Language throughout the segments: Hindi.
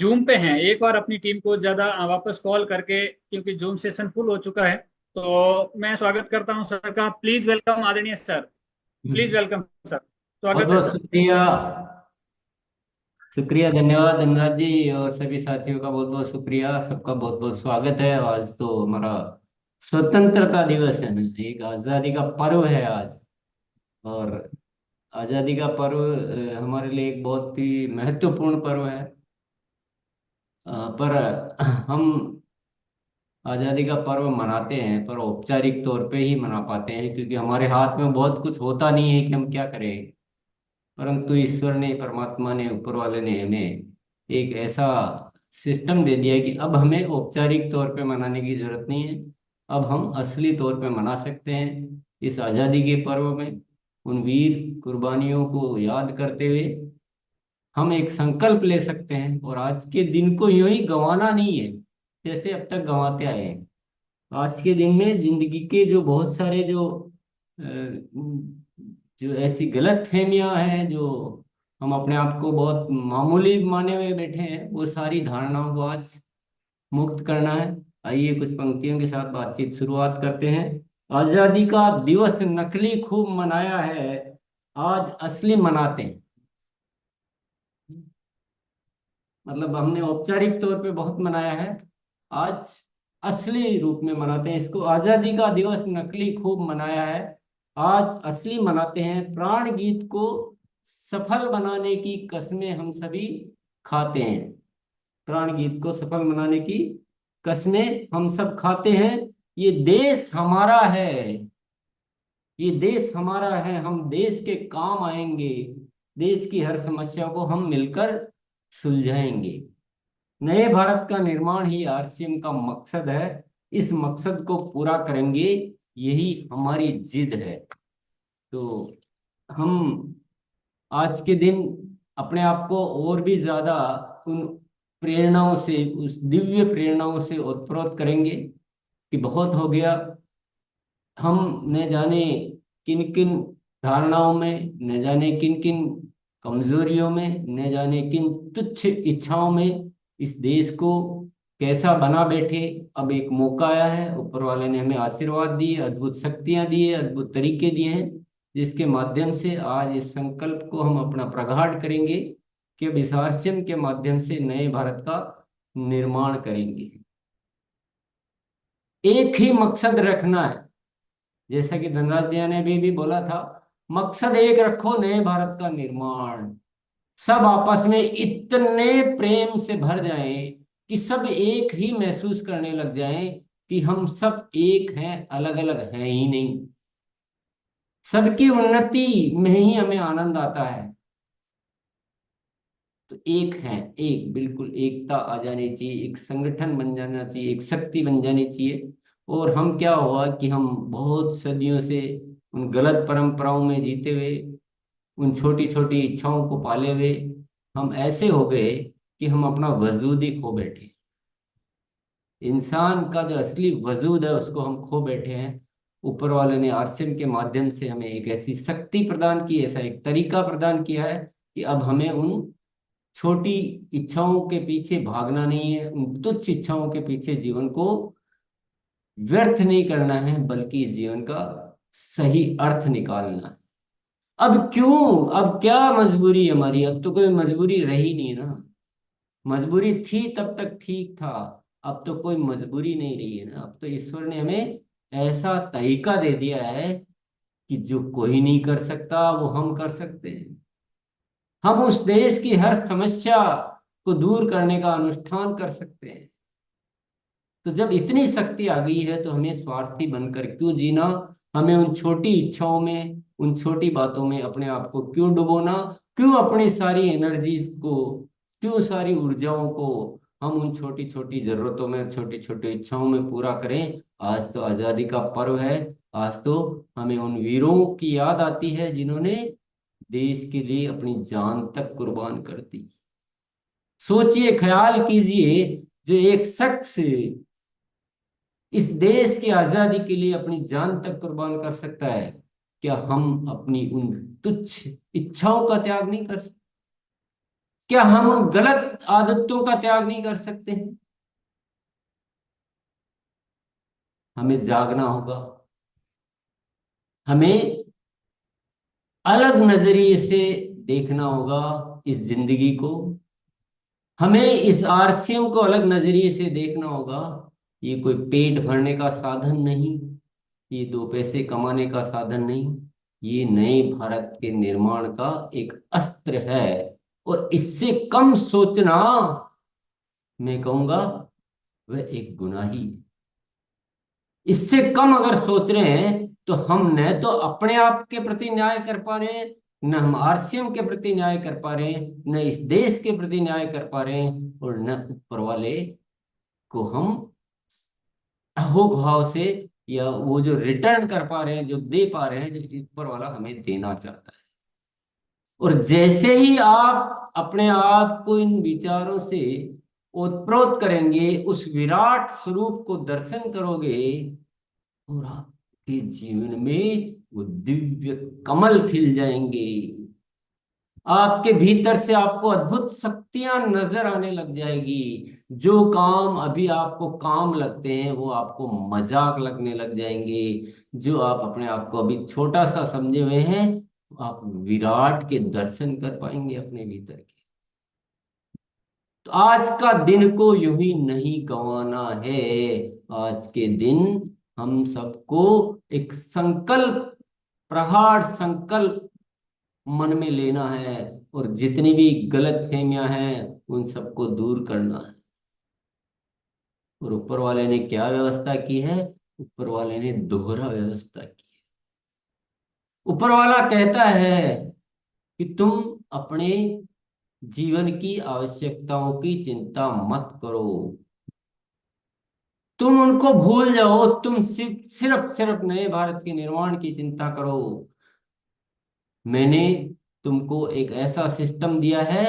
जूम पे हैं। एक बार अपनी टीम को ज्यादा वापस कॉल करके, क्योंकि जूम सेशन फुल हो चुका है। तो मैं स्वागत करता हूं सर का। प्लीज वेलकम आदरणीय सर। Please welcome sir. बहुत स्वागत है बहुत सर। शुक्रिया। शुक्रिया, धन्यवाद धनराज जी और सभी साथियों का बहुत बहुत शुक्रिया। सबका बहुत बहुत स्वागत है। आज तो हमारा स्वतंत्रता दिवस है ना, एक आज़ादी का पर्व है आज। और आज़ादी का पर्व हमारे लिए एक बहुत ही महत्वपूर्ण पर्व है। पर हम आज़ादी का पर्व मनाते हैं पर औपचारिक तौर पे ही मना पाते हैं, क्योंकि हमारे हाथ में बहुत कुछ होता नहीं है कि हम क्या करें। परंतु ईश्वर ने, परमात्मा ने, ऊपर वाले ने हमें एक ऐसा सिस्टम दे दिया है कि अब हमें औपचारिक तौर पे मनाने की जरूरत नहीं है। अब हम असली तौर पे मना सकते हैं इस आज़ादी के पर्व में। उन वीर कुर्बानियों को याद करते हुए हम एक संकल्प ले सकते हैं और आज के दिन को यूं ही गंवाना नहीं है जैसे अब तक गंवाते आए हैं। आज के दिन में जिंदगी के जो बहुत सारे जो ऐसी गलत फहमियां हैं, जो हम अपने आप को बहुत मामूली माने हुए बैठे हैं, वो सारी धारणाओं को आज मुक्त करना है। आइए कुछ पंक्तियों के साथ बातचीत शुरुआत करते हैं। आजादी का दिवस नकली खूब मनाया है, आज असली मनाते हैं। मतलब हमने औपचारिक तौर पे बहुत मनाया है, आज असली रूप में मनाते हैं इसको। आजादी का दिवस नकली खूब मनाया है, आज असली मनाते हैं। प्राण गीत को सफल बनाने की कस्में हम सभी खाते हैं। प्राण गीत को सफल बनाने की कस्में हम सब खाते हैं। ये देश हमारा है, ये देश हमारा है, हम देश के काम आएंगे। देश की हर समस्या को हम मिलकर सुलझाएंगे। नए भारत का निर्माण ही आरसीएम का मकसद है। इस मकसद को पूरा करेंगे, यही हमारी जिद है। तो हम आज के दिन अपने आप को और भी ज्यादा उन प्रेरणाओं से, उस दिव्य प्रेरणाओं से ओतप्रोत करेंगे कि बहुत हो गया। हम न जाने किन किन धारणाओं में, न जाने किन किन कमजोरियों में, न जाने किन तुच्छ इच्छाओं में इस देश को कैसा बना बैठे। अब एक मौका आया है, ऊपर वाले ने हमें आशीर्वाद दिए, अद्भुत शक्तियां दी है, अद्भुत तरीके दिए हैं, जिसके माध्यम से आज इस संकल्प को हम अपना प्रगाढ़ करेंगे कि अब इस आरसीएम के माध्यम से नए भारत का निर्माण करेंगे। एक ही मकसद रखना है, जैसा कि धनराज भैया ने भी बोला था। मकसद एक रखो, नए भारत का निर्माण। सब आपस में इतने प्रेम से भर जाएं कि सब एक ही महसूस करने लग जाएं कि हम सब एक हैं, अलग अलग हैं ही नहीं। सबकी उन्नति में ही हमें आनंद आता है। तो एक है, एक बिल्कुल एकता आ जानी चाहिए, एक संगठन बन जाना चाहिए, एक शक्ति बन जानी चाहिए। और हम क्या हुआ कि हम बहुत सदियों से उन गलत परंपराओं में जीते हुए, उन छोटी छोटी इच्छाओं को पाले हुए हम ऐसे हो गए कि हम अपना वजूद ही खो बैठे। इंसान का जो असली वजूद है उसको हम खो बैठे हैं। ऊपर वाले ने आरसीएम के माध्यम से हमें एक ऐसी शक्ति प्रदान की, ऐसा एक तरीका प्रदान किया है कि अब हमें उन छोटी इच्छाओं के पीछे भागना नहीं है, उन तुच्छ इच्छाओं के पीछे जीवन को व्यर्थ नहीं करना है, बल्कि इस जीवन का सही अर्थ निकालना है। अब क्यों, अब क्या मजबूरी है हमारी? अब तो कोई मजबूरी रही नहीं ना। मजबूरी थी तब तक ठीक था, अब तो कोई मजबूरी नहीं रही है ना। अब तो ईश्वर ने हमें ऐसा तरीका दे दिया है कि जो कोई नहीं कर सकता वो हम कर सकते हैं। हम उस देश की हर समस्या को दूर करने का अनुष्ठान कर सकते हैं। तो जब इतनी शक्ति आ गई है तो हमें स्वार्थी बनकर क्यों जीना? हमें उन छोटी इच्छाओं में, उन छोटी बातों में अपने आप को क्यों डुबोना? क्यों अपनी सारी एनर्जीज को, क्यों सारी ऊर्जाओं को हम उन छोटी छोटी जरूरतों में, छोटी छोटी इच्छाओं में पूरा करें? आज तो आजादी का पर्व है। आज तो हमें उन वीरों की याद आती है जिन्होंने देश के लिए अपनी जान तक कुर्बान कर दी। सोचिए, ख्याल कीजिए, जो एक शख्स इस देश की आजादी के लिए अपनी जान तक कुर्बान कर सकता है, क्या हम अपनी उन तुच्छ इच्छाओं का त्याग नहीं कर सकते? क्या हम उन गलत आदतों का त्याग नहीं कर सकते हैं? हमें जागना होगा, हमें अलग नजरिए से देखना होगा इस जिंदगी को, हमें इस आरसीएम को अलग नजरिए से देखना होगा। ये कोई पेट भरने का साधन नहीं, ये दो पैसे कमाने का साधन नहीं, ये नए भारत के निर्माण का एक अस्त्र है। और इससे कम सोचना, मैं कहूंगा, वह एक गुनाही है। इससे कम अगर सोच रहे हैं तो हम न तो अपने आप के प्रति न्याय कर पा रहे हैं, न हम आरसीएम के प्रति न्याय कर पा रहे हैं, न इस देश के प्रति न्याय कर पा रहे हैं, और न ऊपर वाले को हम अहोभाव से, या वो जो रिटर्न कर पा रहे हैं, जो दे पा रहे हैं, जो ऊपर वाला हमें देना चाहता है। और जैसे ही आप अपने आप को इन विचारों से ओतप्रोत करेंगे, उस विराट स्वरूप को दर्शन करोगे, और आपके जीवन में वो दिव्य कमल खिल जाएंगे। आपके भीतर से आपको अद्भुत शक्तियां नजर आने लग जाएगी। जो काम अभी आपको काम लगते हैं वो आपको मजाक लगने लग जाएंगे। जो आप अपने आप को अभी छोटा सा समझे हुए हैं, आप विराट के दर्शन कर पाएंगे अपने भीतर के। तो आज का दिन को यूं ही नहीं गंवाना है। आज के दिन हम सबको एक संकल्प, प्रगाढ़ संकल्प मन में लेना है, और जितनी भी गलत फहमियां हैं उन सबको दूर करना है। और ऊपर वाले ने क्या व्यवस्था की है? ऊपर वाले ने दोहरा व्यवस्था की है। ऊपर वाला कहता है कि तुम अपने जीवन की आवश्यकताओं की चिंता मत करो, तुम उनको भूल जाओ, तुम सिर्फ सिर्फ सिर्फ नए भारत के निर्माण की चिंता करो। मैंने तुमको एक ऐसा सिस्टम दिया है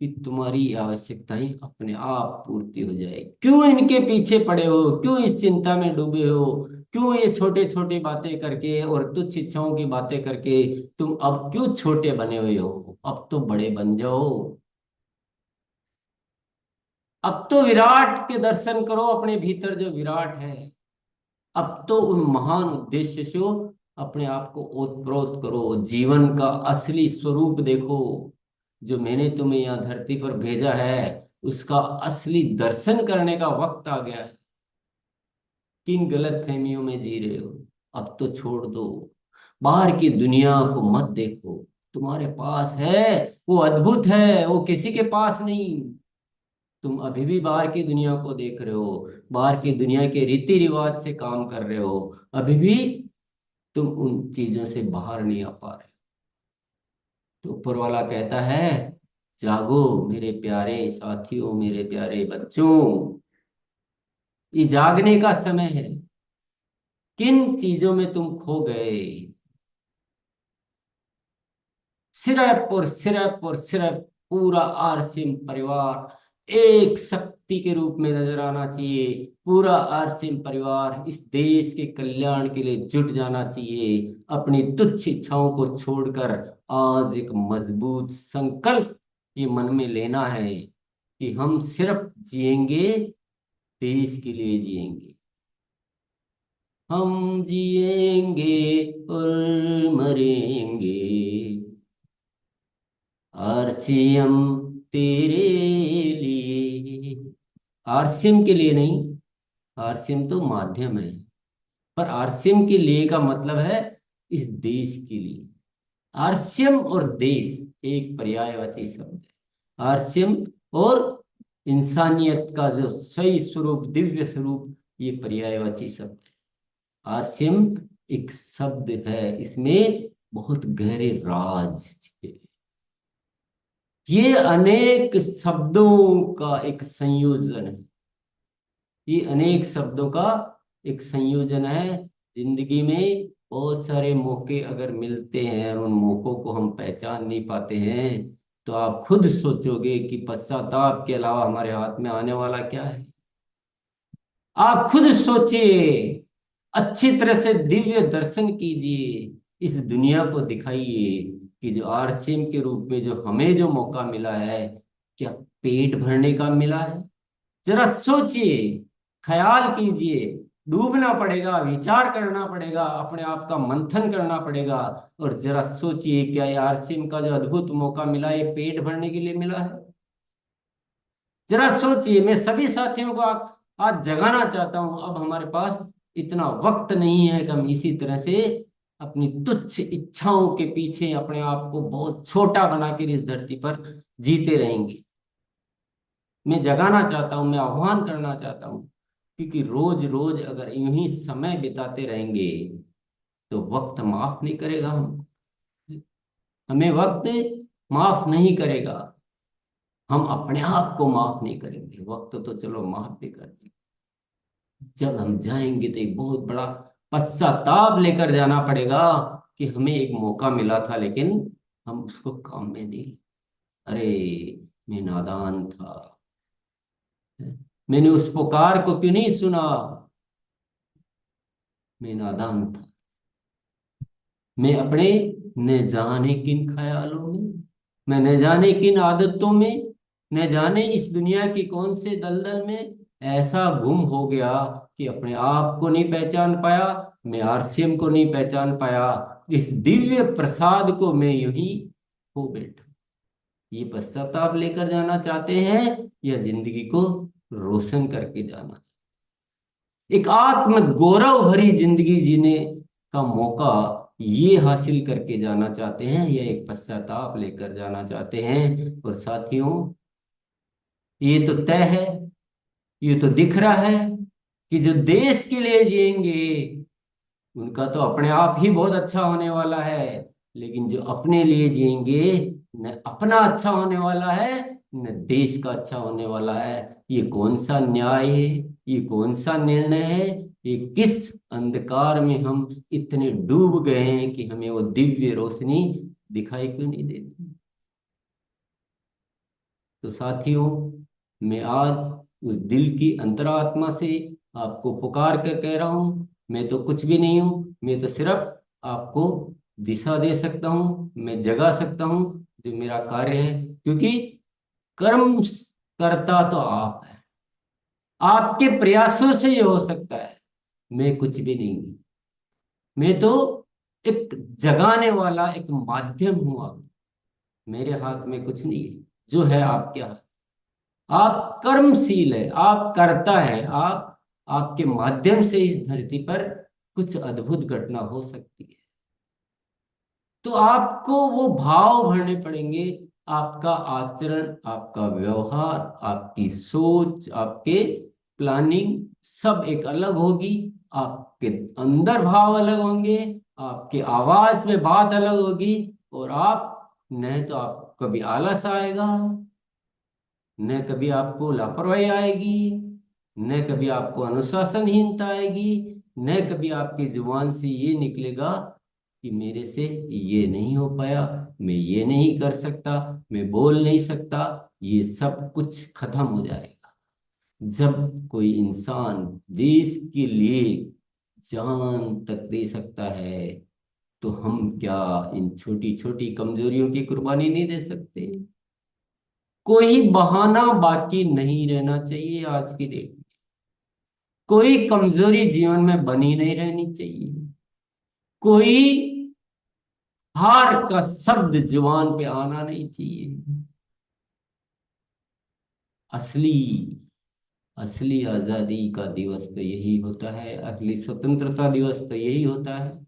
कि तुम्हारी आवश्यकताएं अपने आप पूर्ति हो जाए। क्यों इनके पीछे पड़े हो? क्यों इस चिंता में डूबे हो? क्यों ये छोटे छोटे बातें करके और तुच्छ इच्छाओं की बातें करके तुम अब क्यों छोटे बने हुए हो? अब तो बड़े बन जाओ। अब तो विराट के दर्शन करो, अपने भीतर जो विराट है। अब तो उन महान उद्देश्य से अपने आप को ओतप्रोत करो, जीवन का असली स्वरूप देखो। जो मैंने तुम्हें यहाँ धरती पर भेजा है, उसका असली दर्शन करने का वक्त आ गया है। किन गलत फहमियों में जी रहे हो? अब तो छोड़ दो। बाहर की दुनिया को मत देखो, तुम्हारे पास है, वो अद्भुत है, वो किसी के पास नहीं। तुम अभी भी बाहर की दुनिया को देख रहे हो, बाहर की दुनिया के रीति रिवाज से काम कर रहे हो, अभी भी तुम उन चीजों से बाहर नहीं आ पा रहे। तो ऊपर वाला कहता है, जागो मेरे प्यारे साथियों, मेरे प्यारे बच्चों, ये जागने का समय है। किन चीजों में तुम खो गए? सिर्फ पूरा आरसिम परिवार एक शक्ति के रूप में नजर आना चाहिए। पूरा आरसिम परिवार इस देश के कल्याण के लिए जुट जाना चाहिए। अपनी तुच्छ इच्छाओं को छोड़कर आज एक मजबूत संकल्प ये मन में लेना है कि हम सिर्फ जिएंगे, देश के लिए जिएंगे। हम जिएंगे और मरेंगे, आरसीएम तेरे लिए। आरसीएम के लिए नहीं, आरसीएम तो माध्यम है, पर आरसीएम के लिए का मतलब है इस देश के लिए। आरसीएम और देश एक पर्यायवाची शब्द है। आरसीएम और इंसानियत का जो सही स्वरूप, दिव्य स्वरूप, ये पर्यायवाची शब्द है। आरसीएम एक शब्द है, इसमें बहुत गहरे राज छिपे। ये अनेक शब्दों का एक संयोजन है। ये अनेक शब्दों का एक संयोजन है। जिंदगी में बहुत सारे मौके अगर मिलते हैं और उन मौकों को हम पहचान नहीं पाते हैं, तो आप खुद सोचोगे कि पश्चाताप के अलावा हमारे हाथ में आने वाला क्या है। आप खुद सोचिए, अच्छी तरह से दिव्य दर्शन कीजिए, इस दुनिया को दिखाइए कि जो आरसीएम के रूप में जो हमें जो मौका मिला है, क्या पेट भरने का मिला है? जरा सोचिए, ख्याल कीजिए। डूबना पड़ेगा, विचार करना पड़ेगा, अपने आप का मंथन करना पड़ेगा। और जरा सोचिए, क्या ये आरसीएम का जो अद्भुत मौका मिला, ये पेट भरने के लिए मिला है? जरा सोचिए। मैं सभी साथियों को आज जगाना चाहता हूं, अब हमारे पास इतना वक्त नहीं है कि हम इसी तरह से अपनी तुच्छ इच्छाओं के पीछे अपने आप को बहुत छोटा बनाकर इस धरती पर जीते रहेंगे। मैं जगाना चाहता हूं, मैं आह्वान करना चाहता हूं, क्योंकि रोज रोज अगर यूं ही समय बिताते रहेंगे तो वक्त माफ नहीं करेगा हमको। हमें वक्त माफ नहीं करेगा। हम अपने आप को माफ नहीं करेंगे, वक्त तो चलो माफ भी कर देंगे। जब हम जाएंगे तो एक बहुत बड़ा पश्चाताप लेकर जाना पड़ेगा कि हमें एक मौका मिला था, लेकिन हम उसको काम में नहीं। अरे, मैं नादान था, मैंने उस पुकार को क्यों नहीं सुना? मैं नादान था। मैं अपने न जाने किन ख्यालों में, मैं न जाने किन आदतों में, न जाने इस दुनिया की कौन से दलदल में ऐसा गुम हो गया कि अपने आप को नहीं पहचान पाया, मैं आरसीएम को नहीं पहचान पाया। इस दिव्य प्रसाद को मैं यूं ही खो बैठा। ये पश्चाताप लेकर जाना चाहते हैं या जिंदगी को रोशन करके जाना? एक आत्म गौरव भरी जिंदगी जीने का मौका ये हासिल करके जाना चाहते हैं या एक पश्चाताप लेकर जाना चाहते हैं? और साथियों, ये तो तय है, ये तो दिख रहा है कि जो देश के लिए जिएंगे उनका तो अपने आप ही बहुत अच्छा होने वाला है, लेकिन जो अपने लिए जिएंगे, न अपना अच्छा होने वाला है, न देश का अच्छा होने वाला है। ये कौन सा न्याय है? ये कौन सा निर्णय है? ये किस अंधकार में हम इतने डूब गए हैं कि हमें वो दिव्य रोशनी दिखाई क्यों नहीं देती? तो साथियों, मैं आज उस दिल की अंतरात्मा से आपको पुकार कर कह रहा हूं, मैं तो कुछ भी नहीं हूं, मैं तो सिर्फ आपको दिशा दे सकता हूं, मैं जगा सकता हूं। जो मेरा कार्य है, क्योंकि कर्म करता तो आप है, आपके प्रयासों से ये हो सकता है। मैं कुछ भी नहीं हूं, मैं तो एक जगाने वाला एक माध्यम हूं। आप, मेरे हाथ में कुछ नहीं है, जो है आपके हाथ। आप कर्मशील है, आप करता है, आपके माध्यम से इस धरती पर कुछ अद्भुत घटना हो सकती है। तो आपको वो भाव भरने पड़ेंगे। आपका आचरण, आपका व्यवहार, आपकी सोच, आपके प्लानिंग सब एक अलग होगी। आपके अंदर भाव अलग होंगे, आपके आवाज में बात अलग होगी। और आप, नहीं तो आप कभी आलस आएगा, न कभी आपको लापरवाही आएगी, न कभी आपको अनुशासनहीनता आएगी, न कभी आपकी जुबान से ये निकलेगा कि मेरे से ये नहीं हो पाया, मैं ये नहीं कर सकता, मैं बोल नहीं सकता। ये सब कुछ खत्म हो जाएगा जब कोई इंसान देश के लिए जान तक दे सकता है। तो हम क्या इन छोटी छोटी कमजोरियों की कुर्बानी नहीं दे सकते? कोई बहाना बाकी नहीं रहना चाहिए आज की डेट में। कोई कमजोरी जीवन में बनी नहीं रहनी चाहिए। कोई हार का शब्द जुबान पे आना नहीं चाहिए। असली असली आजादी का दिवस तो यही होता है, असली स्वतंत्रता दिवस तो यही होता है।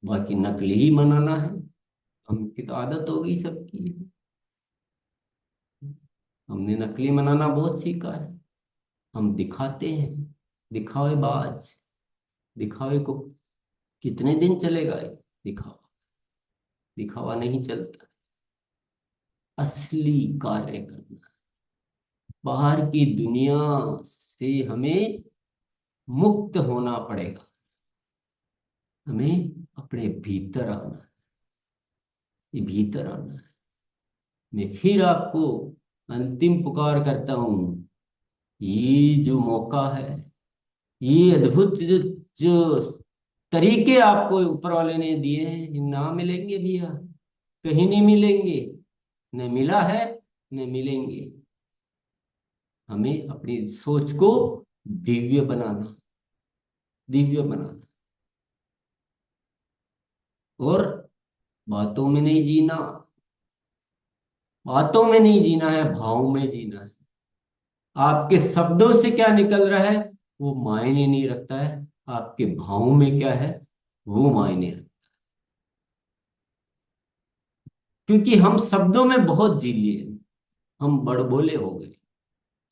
बाकी नकली ही मनाना है, हमकी तो आदत हो गई सबकी। हमने नकली मनाना बहुत सीखा है। हम दिखाते हैं, दिखावेबाज। दिखावे को कितने दिन चलेगा ये दिखावा? दिखावा नहीं चलता। असली कार्य करना, बाहर की दुनिया से हमें मुक्त होना पड़ेगा। हमें अपने भीतर आना है, ये भीतर आना है। मैं फिर आपको अंतिम पुकार करता हूं, ये जो मौका है, ये अद्भुत जो जो तरीके आपको ऊपर वाले ने दिए हैं, ये ना मिलेंगे भैया, कहीं नहीं मिलेंगे। न मिला है न मिलेंगे। हमें अपनी सोच को दिव्य बनाना, दिव्य बनाना। और बातों में नहीं जीना, बातों में नहीं जीना है, भाव में जीना है। आपके शब्दों से क्या निकल रहा है वो मायने नहीं रखता है, आपके भाव में क्या है वो मायने रखता है। क्योंकि हम शब्दों में बहुत जी लिए, हम बड़बोले हो गए,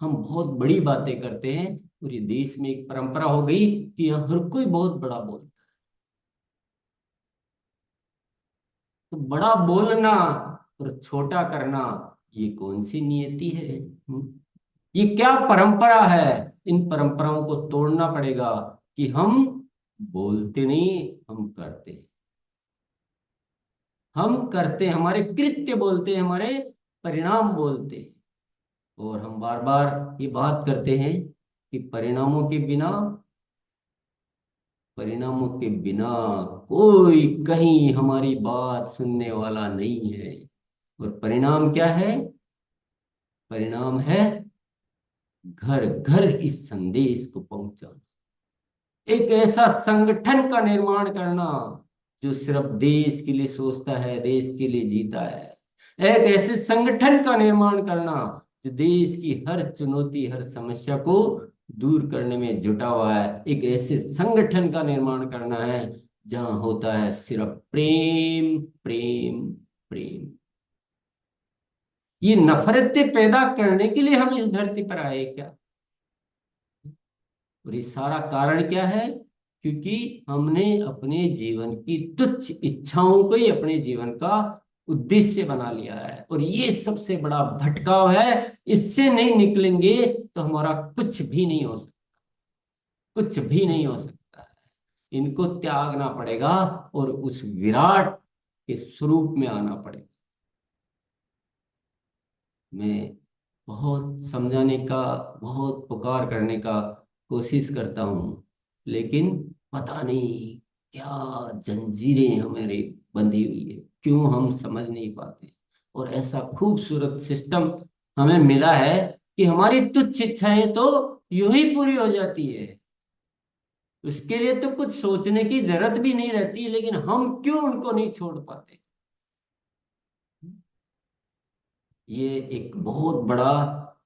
हम बहुत बड़ी बातें करते हैं। और ये देश में एक परंपरा हो गई कि यहाँ हर कोई बहुत बड़ा बोलता है। तो बड़ा बोलना और छोटा करना, ये कौन सी नियति है? ये क्या परंपरा है? इन परंपराओं को तोड़ना पड़ेगा कि हम बोलते नहीं, हम करते हैं। हम करते हैं, हमारे कृत्य बोलते हैं, हमारे परिणाम बोलते हैं। और हम बार बार ये बात करते हैं कि परिणामों के बिना कोई कहीं हमारी बात सुनने वाला नहीं है। और परिणाम क्या है? परिणाम है घर घर इस संदेश को पहुंचाना, एक ऐसा संगठन का निर्माण करना जो सिर्फ देश के लिए सोचता है, देश के लिए जीता है। एक ऐसे संगठन का निर्माण करना जो देश की हर चुनौती, हर समस्या को दूर करने में जुटा हुआ है। एक ऐसे संगठन का निर्माण करना है जहां होता है सिर्फ प्रेम, प्रेम, प्रेम। ये नफरतें पैदा करने के लिए हम इस धरती पर आए क्या? और ये सारा कारण क्या है? क्योंकि हमने अपने जीवन की तुच्छ इच्छाओं को ही अपने जीवन का उद्देश्य बना लिया है। और ये सबसे बड़ा भटकाव है। इससे नहीं निकलेंगे तो हमारा कुछ भी नहीं हो सकता, कुछ भी नहीं हो सकता है। इनको त्यागना पड़ेगा और उस विराट के स्वरूप में आना पड़ेगा। मैं बहुत समझाने का, बहुत पुकार करने का कोशिश करता हूँ, लेकिन पता नहीं क्या जंजीरें हमारे बंधी हुई है, क्यों हम समझ नहीं पाते। और ऐसा खूबसूरत सिस्टम हमें मिला है कि हमारी तुच्छ इच्छाएं तो यूं ही पूरी हो जाती है। उसके लिए तो कुछ सोचने की जरूरत भी नहीं रहती, लेकिन हम क्यों उनको नहीं छोड़ पाते? ये एक बहुत बड़ा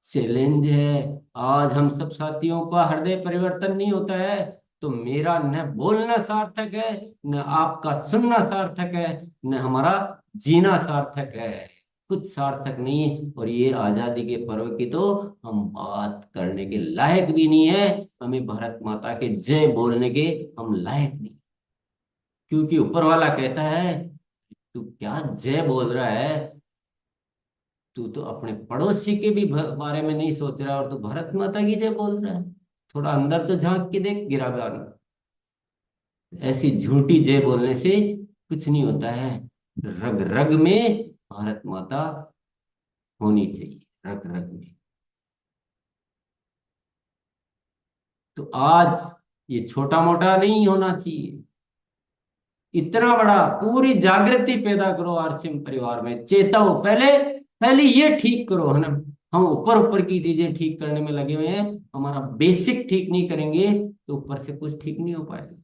चैलेंज है। आज हम सब साथियों का हृदय परिवर्तन नहीं होता है तो मेरा न बोलना सार्थक है, न आपका सुनना सार्थक है, न हमारा जीना सार्थक है। कुछ सार्थक नहीं है। और ये आजादी के पर्व की तो हम बात करने के लायक भी नहीं है। हमें भारत माता के जय बोलने के हम लायक नहीं, क्योंकि ऊपर वाला कहता है तू क्या जय बोल रहा है? तू तो अपने पड़ोसी के भी बारे में नहीं सोच रहा और तू भारत माता की जय बोल रहा है। थोड़ा अंदर तो झांक के देख गिरावान। ऐसी झूठी जय बोलने से कुछ नहीं होता है। रग रग में भारत माता होनी चाहिए, रग रग में। तो आज ये छोटा मोटा नहीं होना चाहिए, इतना बड़ा। पूरी जागृति पैदा करो आरसीएम परिवार में, चेताओ। पहले पहले ये ठीक करो, है ना। हम ऊपर ऊपर की चीजें ठीक करने में लगे हुए हैं, हमारा बेसिक ठीक नहीं करेंगे तो ऊपर से कुछ ठीक नहीं हो पाएगा।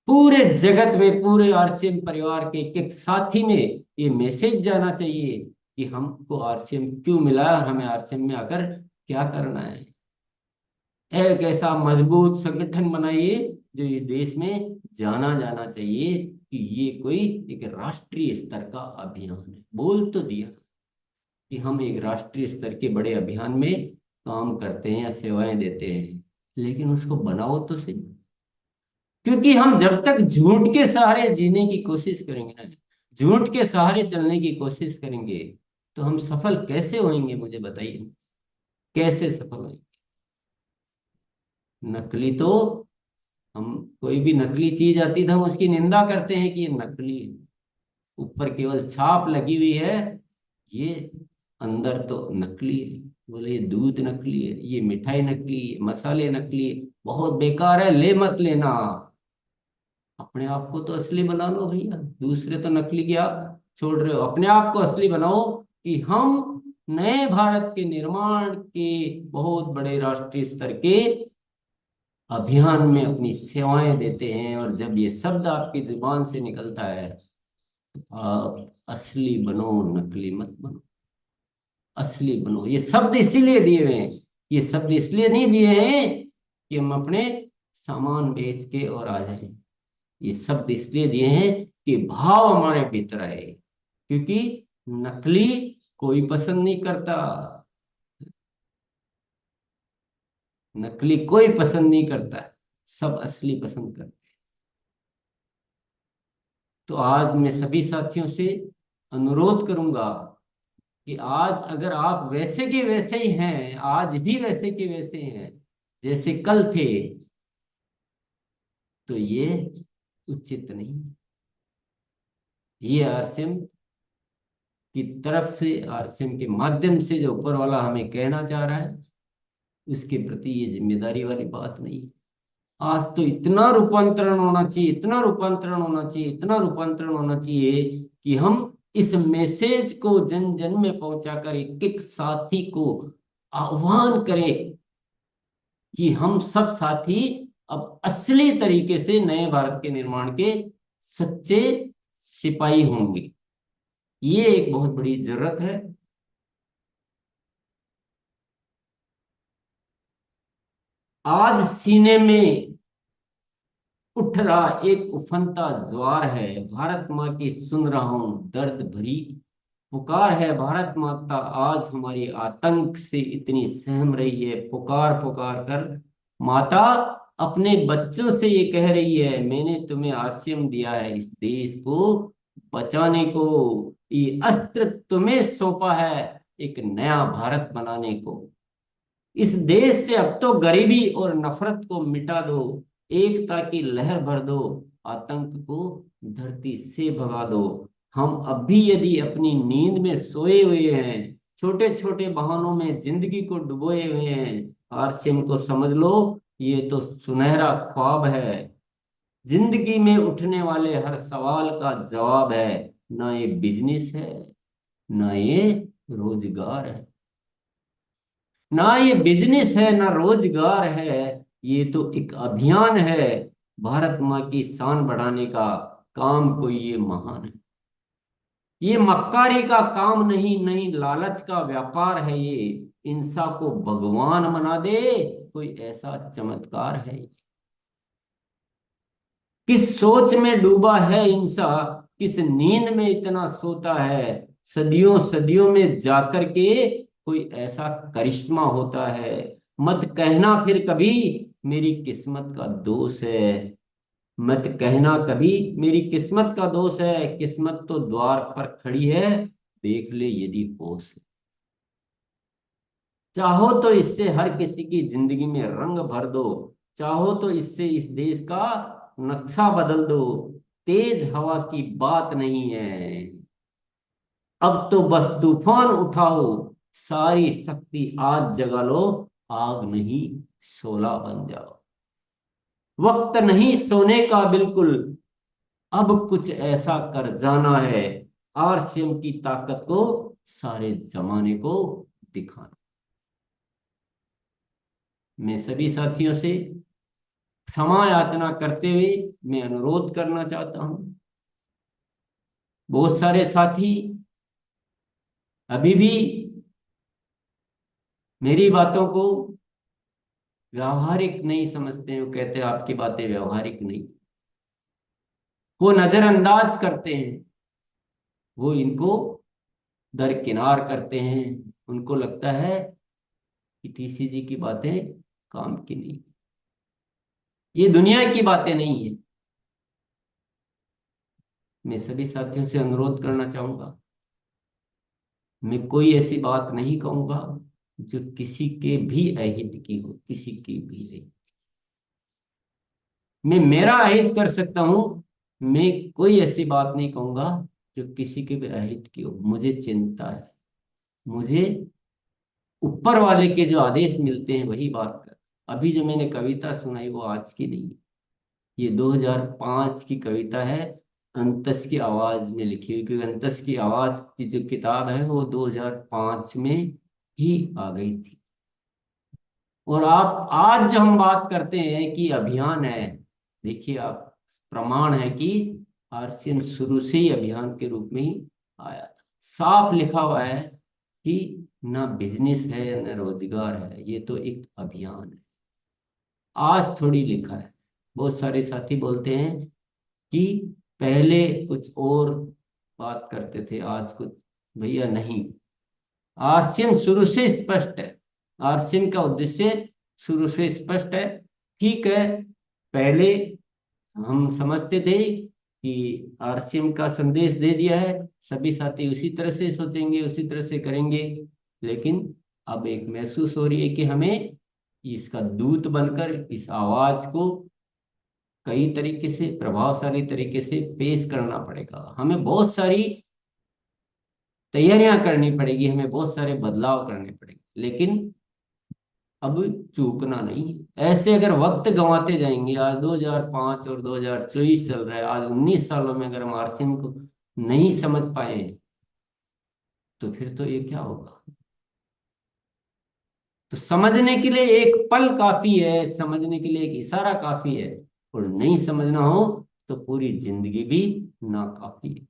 पूरे जगत में, पूरे आरसीएम परिवार के एक एक साथी में ये मैसेज जाना चाहिए कि हमको आरसीएम क्यों मिला और हमें आरसीएम में आकर क्या करना है। एक ऐसा मजबूत संगठन बनाइए जो इस देश में जाना जाना चाहिए कि ये कोई एक राष्ट्रीय स्तर का अभियान है। बोल तो दिया कि हम एक राष्ट्रीय स्तर के बड़े अभियान में काम करते हैं या सेवाएं देते हैं, लेकिन उसको बनाओ तो सही। क्योंकि हम जब तक झूठ के सहारे जीने की कोशिश करेंगे ना, झूठ के सहारे चलने की कोशिश करेंगे, तो हम सफल कैसे होंगे? मुझे बताइए, कैसे सफल होंगे? नकली तो हम, कोई भी नकली चीज आती है तो हम उसकी निंदा करते हैं कि ये नकली है, ऊपर केवल छाप लगी हुई है, ये अंदर तो नकली है। बोले ये दूध नकली है, ये मिठाई नकली है, मसाले नकली है, बहुत बेकार है, ले मत लेना। अपने आप को तो असली बना लो भैया, दूसरे तो नकली की आप छोड़ रहे हो, अपने आप को असली बनाओ। कि हम नए भारत के निर्माण के बहुत बड़े राष्ट्रीय स्तर के अभियान में अपनी सेवाएं देते हैं। और जब ये शब्द आपकी जुबान से निकलता है, तो आप असली बनो, नकली मत बनो, असली बनो। ये शब्द इसीलिए दिए हुए हैं, ये शब्द इसलिए नहीं दिए हैं कि हम अपने सामान बेच के और आ जाएं। ये शब्द इसलिए दिए हैं कि भाव हमारे भीतर आए, क्योंकि नकली कोई पसंद नहीं करता, नकली कोई पसंद नहीं करता, सब असली पसंद करते हैं। तो आज मैं सभी साथियों से अनुरोध करूंगा कि आज अगर आप वैसे के वैसे ही हैं, आज भी वैसे के वैसे हैं जैसे कल थे, तो ये उचित नहीं। ये आरसीएम की तरफ से, आरसीएम के माध्यम से जो ऊपर वाला हमें कहना चाह रहा है, उसके प्रति ये जिम्मेदारी वाली बात नहीं है। आज तो इतना रूपांतरण होना चाहिए, इतना रूपांतरण होना चाहिए, इतना रूपांतरण होना चाहिए कि हम इस मैसेज को जन जन में पहुंचाकर एक एक साथी को आह्वान करें कि हम सब साथी अब असली तरीके से नए भारत के निर्माण के सच्चे सिपाही होंगे। ये एक बहुत बड़ी जरूरत है। आज सीने में उठ रहा एक उफनता ज्वार है, भारत माँ की सुन रहा हूं दर्द भरी पुकार है। भारत माता आज हमारी आतंक से इतनी सहम रही है, पुकार पुकार कर माता अपने बच्चों से ये कह रही है, मैंने तुम्हें आश्रम दिया है इस देश को बचाने को, ये अस्त्र तुम्हें सौंपा है एक नया भारत बनाने को। इस देश से अब तो गरीबी और नफरत को मिटा दो, एकता की लहर भर दो, आतंक को धरती से भगा दो। हम अब भी यदि अपनी नींद में सोए हुए हैं, छोटे छोटे बहानों में जिंदगी को डुबोए हुए हैं, आरसीएम को समझ लो ये तो सुनहरा ख्वाब है, जिंदगी में उठने वाले हर सवाल का जवाब है। ना ये बिजनेस है, ना ये रोजगार है, ना ये बिजनेस है, ना रोजगार है, ये तो एक अभियान है भारत माँ की शान बढ़ाने का। काम कोई ये महान है, ये मक्कारी का काम नहीं, नहीं लालच का व्यापार है, ये इंसान को भगवान बना दे कोई ऐसा चमत्कार है। किस सोच में डूबा है इंसान, किस नींद में इतना सोता है, सदियों सदियों में जाकर के कोई ऐसा करिश्मा होता है। मत कहना फिर कभी मेरी किस्मत का दोष है, मत कहना कभी मेरी किस्मत का दोष है, किस्मत तो द्वार पर खड़ी है, देख ले यदि होश है। चाहो तो इससे हर किसी की जिंदगी में रंग भर दो, चाहो तो इससे इस देश का नक्शा बदल दो, तेज हवा की बात नहीं है, अब तो बस तूफान उठाओ, सारी शक्ति आज जगा लो, आग नहीं शोला बन जाओ। वक्त नहीं सोने का बिल्कुल, अब कुछ ऐसा कर जाना है, आरसीएम की ताकत को सारे जमाने को दिखाना। मैं सभी साथियों से क्षमा याचना करते हुए मैं अनुरोध करना चाहता हूं, बहुत सारे साथी अभी भी मेरी बातों को व्यावहारिक नहीं समझते हैं, वो कहते हैं आपकी बातें व्यावहारिक नहीं, वो नजरअंदाज करते हैं, वो इनको दरकिनार करते हैं। उनको लगता है कि टीसीजी की बातें काम की नहीं, ये दुनिया की बातें नहीं है। मैं सभी साथियों से अनुरोध करना चाहूंगा, मैं कोई ऐसी बात नहीं कहूंगा जो किसी के भी अहित की हो, किसी की भी अहित। मैं मेरा अहित कर सकता हूं, मैं कोई ऐसी बात नहीं कहूंगा जो किसी के भी अहित की हो। मुझे चिंता है, मुझे ऊपर वाले के जो आदेश मिलते हैं वही बात कर। अभी जो मैंने कविता सुनाई वो आज की नहीं है, ये 2005 की कविता है, अंतस की आवाज में लिखी हुई, क्योंकि अंतस की आवाज की जो किताब है वो 2005 में ही आ गई थी। और आप आज जो हम बात करते हैं कि अभियान है, देखिए आप, प्रमाण है कि आरसीएम शुरू से ही अभियान के रूप में ही आया था। साफ लिखा हुआ है कि ना बिजनेस है ना रोजगार है, ये तो एक अभियान है। आज थोड़ी लिखा है। बहुत सारे साथी बोलते हैं कि पहले कुछ और बात करते थे, आज कुछ। भैया नहीं, आरसीएम शुरू से स्पष्ट है। आरसीएम का उद्देश्य शुरू से स्पष्ट है। ठीक है, पहले हम समझते थे कि आरसीएम का संदेश दे दिया है, सभी साथी उसी तरह से सोचेंगे, उसी तरह से करेंगे। लेकिन अब एक महसूस हो रही है कि हमें इसका दूत बनकर इस आवाज को कई तरीके से, प्रभावशाली तरीके से पेश करना पड़ेगा। हमें बहुत सारी तैयारियां करनी पड़ेगी, हमें बहुत सारे बदलाव करने पड़ेंगे, लेकिन अब चूकना नहीं है। ऐसे अगर वक्त गंवाते जाएंगे, आज 2005 और 2024 चल रहा है, आज 19 सालों में अगर हम आरसीएम को नहीं समझ पाए तो फिर तो ये क्या होगा। तो समझने के लिए एक पल काफी है, समझने के लिए एक इशारा काफी है, और नहीं समझना हो तो पूरी जिंदगी भी नाकाफी है।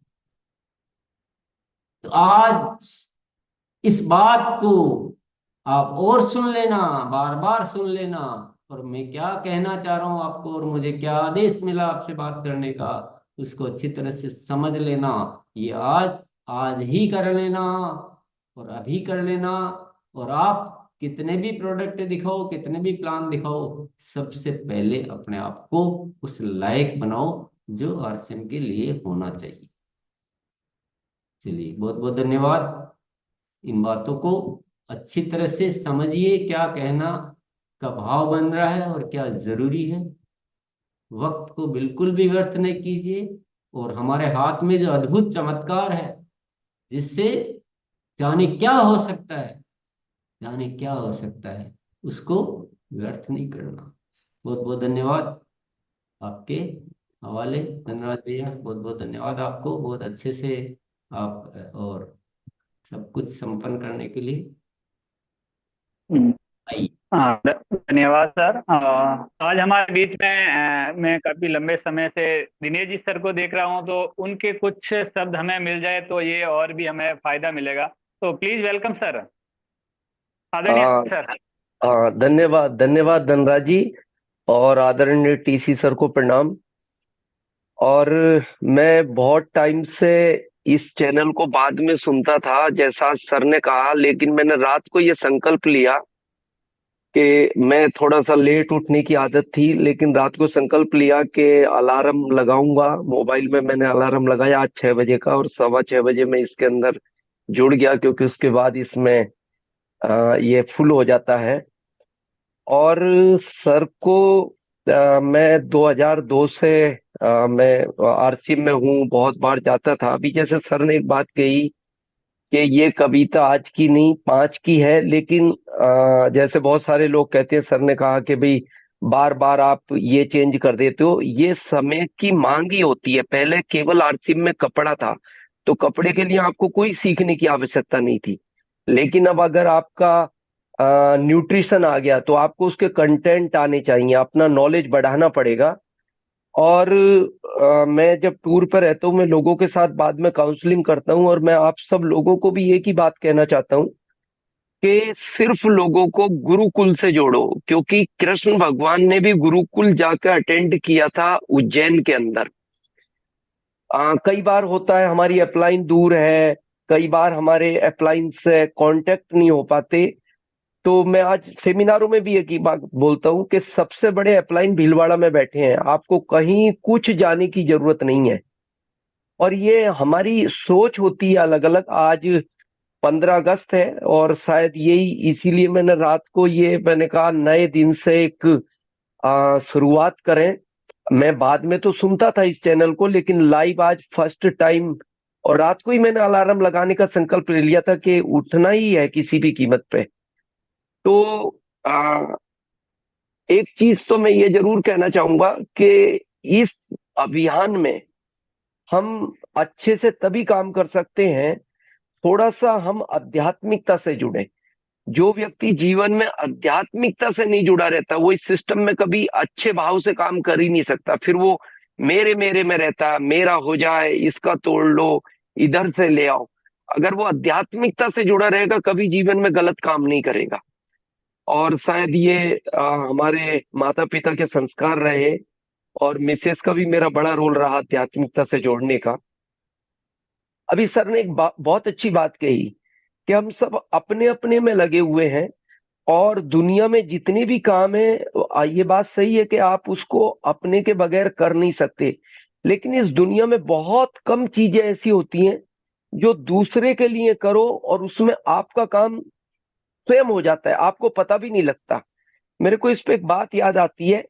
तो आज इस बात को आप और सुन लेना, बार बार सुन लेना, और मैं क्या कहना चाह रहा हूं आपको और मुझे क्या आदेश मिला आपसे बात करने का, उसको अच्छी तरह से समझ लेना। ये आज आज ही कर लेना, और अभी कर लेना। और आप कितने भी प्रोडक्ट दिखाओ, कितने भी प्लान दिखाओ, सबसे पहले अपने आप को उस लायक बनाओ जो आरसीएम के लिए होना चाहिए। चलिए, बहुत बहुत धन्यवाद। इन बातों को अच्छी तरह से समझिए, क्या कहना का भाव बन रहा है और क्या जरूरी है। वक्त को बिल्कुल भी व्यर्थ नहीं कीजिए, और हमारे हाथ में जो अद्भुत चमत्कार है, जिससे जाने क्या हो सकता है, जाने क्या हो सकता है, उसको व्यर्थ नहीं करना। बहुत बहुत धन्यवाद आपके हवाले। धन्यवाद भैया, बहुत बहुत धन्यवाद आपको, बहुत अच्छे से आप और सब कुछ संपन्न करने के लिए। हम्म। आइए। हाँ, धन्यवाद सर। आज हमारे बीच में मैं काफी लंबे समय से दिनेश जी सर को देख रहा हूँ, तो उनके कुछ शब्द हमें मिल जाए तो ये और भी हमें फायदा मिलेगा। तो प्लीज वेलकम सर, आदरणीय आ, सर। धन्यवाद धन्यवाद धनराज जी, और आदरणीय टीसी सर को प्रणाम। और मैं बहुत टाइम से इस चैनल को बाद में सुनता था, जैसा सर ने कहा, लेकिन मैंने रात को ये संकल्प लिया कि मैं थोड़ा सा लेट उठने की आदत थी, लेकिन रात को संकल्प लिया कि अलार्म लगाऊंगा। मोबाइल में मैंने अलार्म लगाया आज 6 बजे का, और 6:15 बजे मैं इसके अंदर जुड़ गया, क्योंकि उसके बाद इसमें ये फुल हो जाता है। और सर को मैं 2002 से मैं आरसी में हूँ, बहुत बार जाता था। अभी जैसे सर ने एक बात कही कि ये कविता आज की नहीं, 5 की है, लेकिन जैसे बहुत सारे लोग कहते हैं, सर ने कहा कि भाई बार बार आप ये चेंज कर देते हो, ये समय की मांग ही होती है। पहले केवल आरसी में कपड़ा था, तो कपड़े के लिए आपको कोई सीखने की आवश्यकता नहीं थी। लेकिन अब अगर आपका न्यूट्रिशन आ गया, तो आपको उसके कंटेंट आने चाहिए, अपना नॉलेज बढ़ाना पड़ेगा। और मैं जब टूर पर रहता हूँ, मैं लोगों के साथ बाद में काउंसलिंग करता हूँ, और मैं आप सब लोगों को भी एक ही बात कहना चाहता हूँ कि सिर्फ लोगों को गुरुकुल से जोड़ो, क्योंकि कृष्ण भगवान ने भी गुरुकुल जाकर अटेंड किया था उज्जैन के अंदर। कई बार होता है हमारी अपलाइन दूर है, कई बार हमारे अपलाइन से कांटेक्ट नहीं हो पाते, तो मैं आज सेमिनारों में भी एक ही बात बोलता हूँ कि सबसे बड़े अपलाइन भीलवाड़ा में बैठे हैं, आपको कहीं कुछ जाने की जरूरत नहीं है। और ये हमारी सोच होती है अलग अलग। आज 15 अगस्त है, और शायद यही इसीलिए मैंने रात को ये मैंने कहा नए दिन से एक शुरुआत करें। मैं बाद में तो सुनता था इस चैनल को, लेकिन लाइव आज फर्स्ट टाइम। और रात को ही मैंने अलार्म लगाने का संकल्प ले लिया था कि उठना ही है किसी भी कीमत पे। तो एक चीज तो मैं ये जरूर कहना चाहूंगा कि इस अभियान में हम अच्छे से तभी काम कर सकते हैं थोड़ा सा हम आध्यात्मिकता से जुड़े। जो व्यक्ति जीवन में आध्यात्मिकता से नहीं जुड़ा रहता वो इस सिस्टम में कभी अच्छे भाव से काम कर ही नहीं सकता। फिर वो मेरे मेरे में रहता, मेरा हो जाए, इसका तोड़ लो, इधर से ले आओ। अगर वो आध्यात्मिकता से जुड़ा रहेगा कभी जीवन में गलत काम नहीं करेगा। और शायद ये हमारे माता पिता के संस्कार रहे, और मिसेस का भी मेरा बड़ा रोल रहा आध्यात्मिकता से जोड़ने का। अभी सर ने एक बहुत अच्छी बात कही कि हम सब अपने अपने में लगे हुए हैं, और दुनिया में जितने भी काम है ये बात सही है कि आप उसको अपने के बगैर कर नहीं सकते। लेकिन इस दुनिया में बहुत कम चीजें ऐसी होती हैं जो दूसरे के लिए करो और उसमें आपका काम स्वयं हो जाता है, आपको पता भी नहीं लगता। मेरे को इस पे एक बात याद आती है।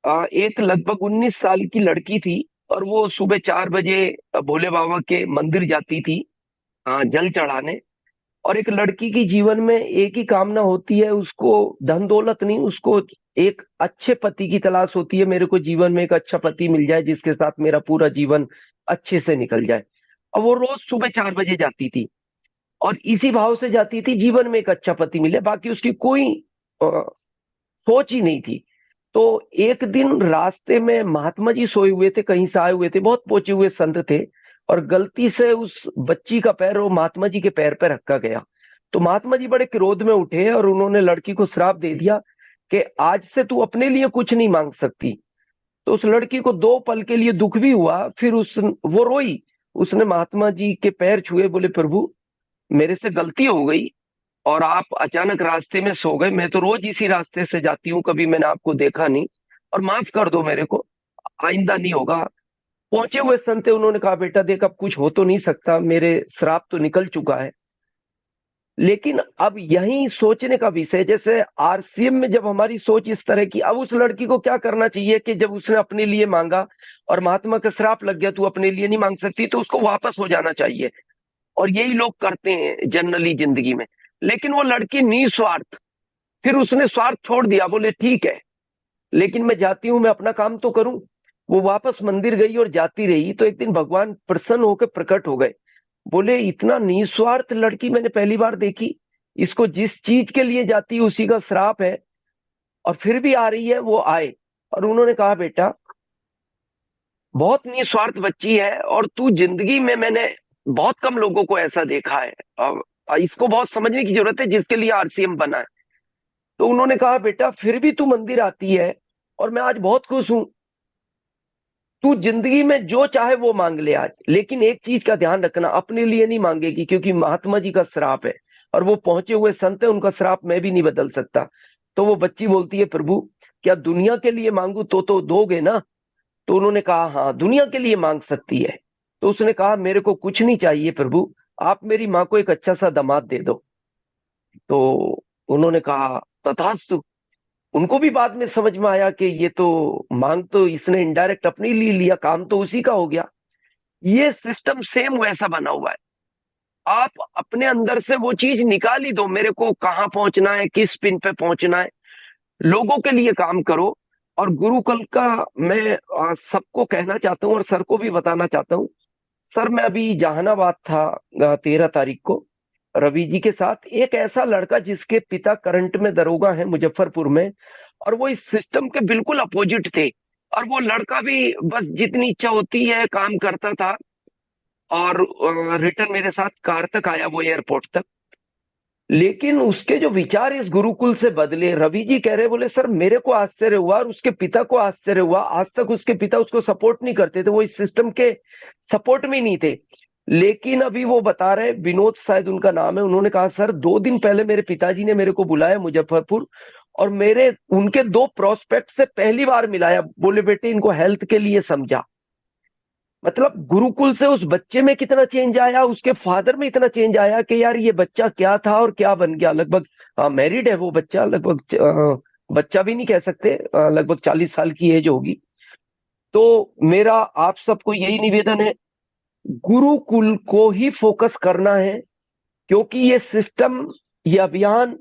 एक लगभग 19 साल की लड़की थी, और वो सुबह 4 बजे भोले बाबा के मंदिर जाती थी जल चढ़ाने। और एक लड़की की जीवन में एक ही कामना होती है, उसको धन दौलत नहीं, उसको एक अच्छे पति की तलाश होती है। मेरे को जीवन में एक अच्छा पति मिल जाए जिसके साथ मेरा पूरा जीवन अच्छे से निकल जाए। और वो रोज सुबह 4 बजे जाती थी, और इसी भाव से जाती थी जीवन में एक अच्छा पति मिले, बाकी उसकी कोई अ, सोच ही नहीं थी। तो एक दिन रास्ते में महात्मा जी सोए हुए थे, कहीं से आए हुए थे, बहुत पहुंचे हुए संत थे, और गलती से उस बच्ची का पैर वो महात्मा जी के पैर पे रखा गया। तो महात्मा जी बड़े क्रोध में उठे और उन्होंने लड़की को श्राप दे दिया कि आज से तू अपने लिए कुछ नहीं मांग सकती। तो उस लड़की को 2 पल के लिए दुख भी हुआ, फिर वो रोई। उसने महात्मा जी के पैर छुए, बोले प्रभु मेरे से गलती हो गई, और आप अचानक रास्ते में सो गए, मैं तो रोज इसी रास्ते से जाती हूँ, कभी मैंने आपको देखा नहीं, और माफ कर दो मेरे को, आइंदा नहीं होगा। पहुंचे हुए संत थे, उन्होंने कहा बेटा देख अब कुछ हो तो नहीं सकता, मेरे श्राप तो निकल चुका है। लेकिन अब यही सोचने का विषय, जैसे आरसीएम में जब हमारी सोच इस तरह की, अब उस लड़की को क्या करना चाहिए कि जब उसने अपने लिए मांगा और महात्मा का श्राप लग गया तू अपने लिए नहीं मांग सकती, तो उसको वापस हो जाना चाहिए। और यही लोग करते हैं जनरली जिंदगी में। लेकिन वो लड़की निस्वार्थ, फिर उसने स्वार्थ छोड़ दिया, बोले ठीक है लेकिन मैं जाती हूँ, मैं अपना काम तो करूं। वो वापस मंदिर गई और जाती रही, तो एक दिन भगवान प्रसन्न होकर प्रकट हो गए। बोले इतना निस्वार्थ लड़की मैंने पहली बार देखी, इसको जिस चीज के लिए जाती है उसी का श्राप है, और फिर भी आ रही है, वो आए। और उन्होंने कहा बेटा बहुत निस्वार्थ बच्ची है, और तू जिंदगी में, मैंने बहुत कम लोगों को ऐसा देखा है, और इसको बहुत समझने की जरूरत है जिसके लिए आरसीएम बना है। तो उन्होंने कहा बेटा फिर भी तू मंदिर आती है, और मैं आज बहुत खुश हूं, तू जिंदगी में जो चाहे वो मांग ले आज, लेकिन एक चीज का ध्यान रखना, अपने लिए नहीं मांगेगी, क्योंकि महात्मा जी का श्राप है, और वो पहुंचे हुए संत है, उनका श्राप मैं भी नहीं बदल सकता। तो वो बच्ची बोलती है प्रभु क्या दुनिया के लिए मांगू तो दोगे ना? तो उन्होंने कहा हाँ दुनिया के लिए मांग सकती है। तो उसने कहा मेरे को कुछ नहीं चाहिए प्रभु, आप मेरी माँ को एक अच्छा सा दामाद दे दो। तो उन्होंने कहा तथास्तु। उनको भी बाद में समझ में आया कि ये तो मांग तो इसने इनडायरेक्ट अपने लिए लिया, काम तो उसी का हो गया। ये सिस्टम सेम वैसा बना हुआ है। आप अपने अंदर से वो चीज निकाल ही दो, मेरे को कहाँ पहुंचना है, किस पिन पे पहुंचना है, लोगों के लिए काम करो। और गुरुकुल का मैं सबको कहना चाहता हूँ और सर को भी बताना चाहता हूँ। सर मैं अभी जहानाबाद था 13 तारीख को रवि जी के साथ, एक ऐसा लड़का जिसके पिता करंट में दरोगा है मुजफ्फरपुर में, और वो इस सिस्टम के बिल्कुल अपोजिट थे। और वो लड़का भी बस जितनी इच्छा होती है काम करता था, और रिटर्न मेरे साथ कार तक आया, वो एयरपोर्ट तक। लेकिन उसके जो विचार इस गुरुकुल से बदले, रवि जी कह रहे, बोले सर मेरे को आश्चर्य हुआ और उसके पिता को आश्चर्य हुआ, आज तक उसके पिता उसको सपोर्ट नहीं करते थे, वो इस सिस्टम के सपोर्ट में नहीं थे। लेकिन अभी वो बता रहे, विनोद शायद उनका नाम है, उन्होंने कहा सर 2 दिन पहले मेरे पिताजी ने मेरे को बुलाया मुजफ्फरपुर, और मेरे उनके 2 प्रोस्पेक्ट से पहली बार मिलाया, बोले बेटे इनको हेल्थ के लिए समझा। मतलब गुरुकुल से उस बच्चे में कितना चेंज आया, उसके फादर में इतना चेंज आया कि यार ये बच्चा क्या था और क्या बन गया। लगभग मैरिड है वो बच्चा, लगभग बच्चा भी नहीं कह सकते, लगभग 40 साल की एज होगी। तो मेरा आप सबको यही निवेदन है, गुरुकुल को ही फोकस करना है, क्योंकि ये सिस्टम, ये अभियान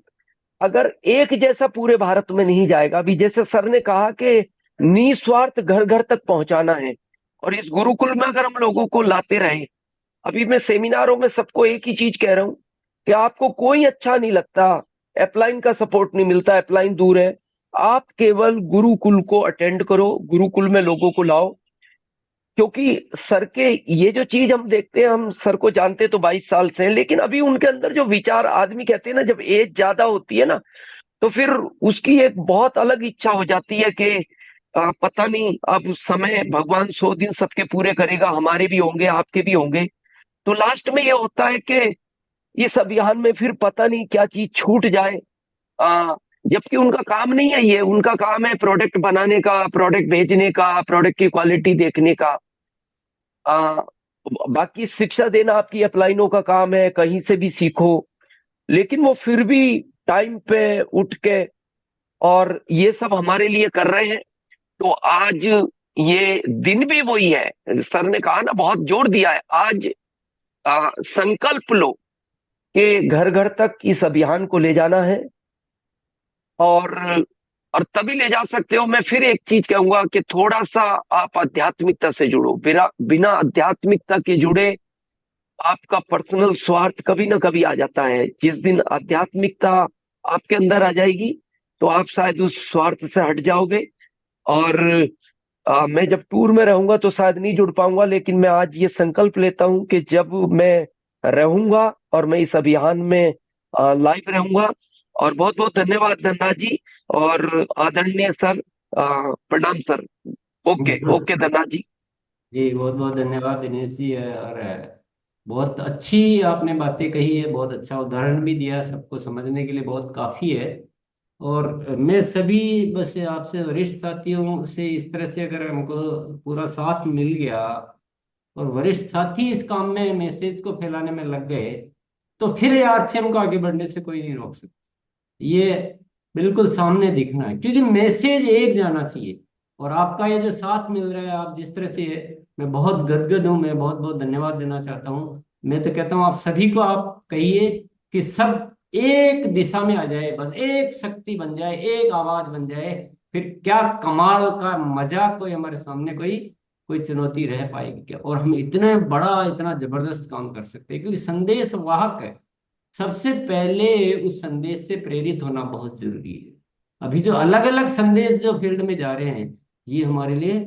अगर एक जैसा पूरे भारत में नहीं जाएगा, अभी जैसे सर ने कहा कि निस्वार्थ घर घर तक पहुंचाना है, और इस गुरुकुल में अगर हम लोगों को लाते रहे, अभी मैं सेमिनारों में सबको एक ही चीज कह रहा हूं कि आपको कोई अच्छा नहीं लगता, अपलाइन का सपोर्ट नहीं मिलता, अपलाइन दूर है, आप केवल गुरुकुल को अटेंड करो, गुरुकुल में लोगों को लाओ। क्योंकि सर के ये जो चीज हम देखते हैं, हम सर को जानते तो 22 साल से हैं, लेकिन अभी उनके अंदर जो विचार, आदमी कहते हैं ना, जब एज ज्यादा होती है ना, तो फिर उसकी एक बहुत अलग इच्छा हो जाती है कि पता नहीं, अब उस समय भगवान 100 दिन सबके पूरे करेगा, हमारे भी होंगे, आपके भी होंगे। तो लास्ट में ये होता है कि इस अभियान में फिर पता नहीं क्या चीज छूट जाए। आ, जबकि उनका काम नहीं है ये, उनका काम है प्रोडक्ट बनाने का, प्रोडक्ट भेजने का, प्रोडक्ट की क्वालिटी देखने का। आ, बाकी शिक्षा देना आपकी अपलाइनों का काम है, कहीं से भी सीखो। लेकिन वो फिर भी टाइम पे उठ के और ये सब हमारे लिए कर रहे हैं। तो आज ये दिन भी वही है, सर ने कहा ना, बहुत जोर दिया है आज। संकल्प लो कि घर घर तक इस अभियान को ले जाना है। और और तभी ले जा सकते हो। मैं फिर एक चीज कहूंगा कि थोड़ा सा आप आध्यात्मिकता से जुड़ो। बिना बिना आध्यात्मिकता के जुड़े आपका पर्सनल स्वार्थ कभी ना कभी आ जाता है। जिस दिन आध्यात्मिकता आपके अंदर आ जाएगी, तो आप शायद उस स्वार्थ से हट जाओगे। और मैं जब टूर में रहूंगा तो शायद नहीं जुड़ पाऊंगा, लेकिन मैं आज ये संकल्प लेता हूं कि जब मैं रहूंगा और मैं इस अभियान में लाइव रहूंगा। और बहुत बहुत धन्यवाद धनराज जी और आदरणीय सर। प्रणाम सर। ओके ओके धनराज जी। जी बहुत बहुत धन्यवाद दिनेश जी। और बहुत अच्छी आपने बातें कही है, बहुत अच्छा उदाहरण भी दिया, सबको समझने के लिए बहुत काफी है। और मैं सभी बस आपसे वरिष्ठ साथियों से इस तरह से अगर हमको पूरा साथ मिल गया और वरिष्ठ साथी इस काम में मैसेज को फैलाने में लग गए, तो फिर आरसीएम को आगे बढ़ने से कोई नहीं रोक सकता। ये बिल्कुल सामने दिखना है, क्योंकि मैसेज एक जाना चाहिए। और आपका ये जो साथ मिल रहा है, आप जिस तरह से, मैं बहुत गदगद हूँ, मैं बहुत बहुत धन्यवाद देना चाहता हूँ। मैं तो कहता हूँ आप सभी को आप कहिए कि सब एक दिशा में आ जाए, बस एक शक्ति बन जाए, एक आवाज बन जाए, फिर क्या कमाल का मजा, कोई हमारे सामने कोई कोई चुनौती रह पाएगी क्या? और हम इतना बड़ा, इतना जबरदस्त काम कर सकते हैं, क्योंकि संदेश वाहक है। सबसे पहले उस संदेश से प्रेरित होना बहुत जरूरी है। अभी जो अलग अलग संदेश जो फील्ड में जा रहे हैं, ये हमारे लिए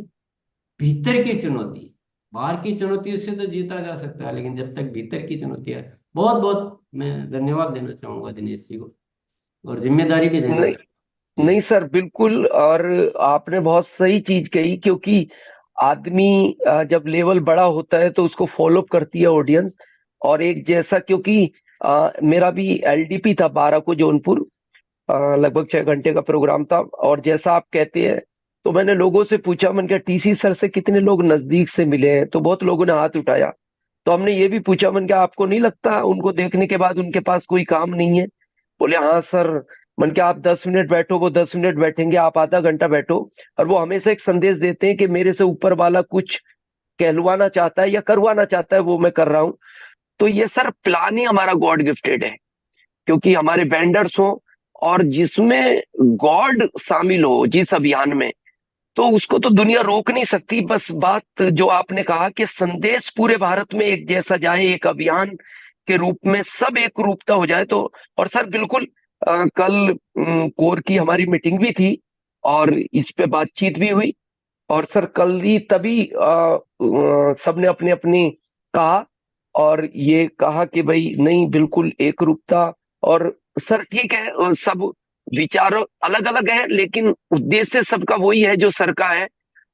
भीतर की चुनौती है। बाहर की चुनौतियों से तो जीता जा सकता है, लेकिन जब तक भीतर की चुनौती है, बहुत बहुत मैं धन्यवाद देना चाहूंगा दिनेश जी को, और जिम्मेदारी भी देना नहीं चाहूंगा नहीं जी। सर, बिल्कुल। और आपने बहुत सही चीज कही, क्योंकि आदमी जब लेवल बड़ा होता है तो उसको फॉलो करती है ऑडियंस। और एक जैसा, क्योंकि मेरा भी एलडीपी था 12 को जौनपुर, लगभग 6 घंटे का प्रोग्राम था। और जैसा आप कहते हैं, तो मैंने लोगों से पूछा, मैंने कहा टीसी सर से कितने लोग नजदीक से मिले हैं, तो बहुत लोगों ने हाथ उठाया। तो हमने ये भी पूछा, मैंने कहा आपको नहीं लगता उनको देखने के बाद उनके पास कोई काम नहीं है? बोले हाँ सर। मैंने कहा आप 10 मिनट बैठो, वो 10 मिनट बैठेंगे, आप आधा घंटा बैठो। और वो हमेशा एक संदेश देते हैं कि मेरे से ऊपर वाला कुछ कहलवाना चाहता है या करवाना चाहता है, वो मैं कर रहा हूँ। तो ये सर प्लान ही हमारा गॉड गिफ्टेड है। क्योंकि हमारे वेंडर्स हो, और जिसमें गॉड शामिल हो जिस अभियान में, तो उसको तो दुनिया रोक नहीं सकती। बस बात जो आपने कहा कि संदेश पूरे भारत में एक जैसा जाए, एक अभियान के रूप में सब एक रूपता हो जाए तो। और सर बिल्कुल, कल कोर की हमारी मीटिंग भी थी और इस पे बातचीत भी हुई। और सर कल ही तभी सबने अपने अपने कहा, और ये कहा कि भाई नहीं, बिल्कुल एक रूपता। और सर ठीक है, सब विचार अलग अलग है, लेकिन उद्देश्य सबका वही है जो सर का है।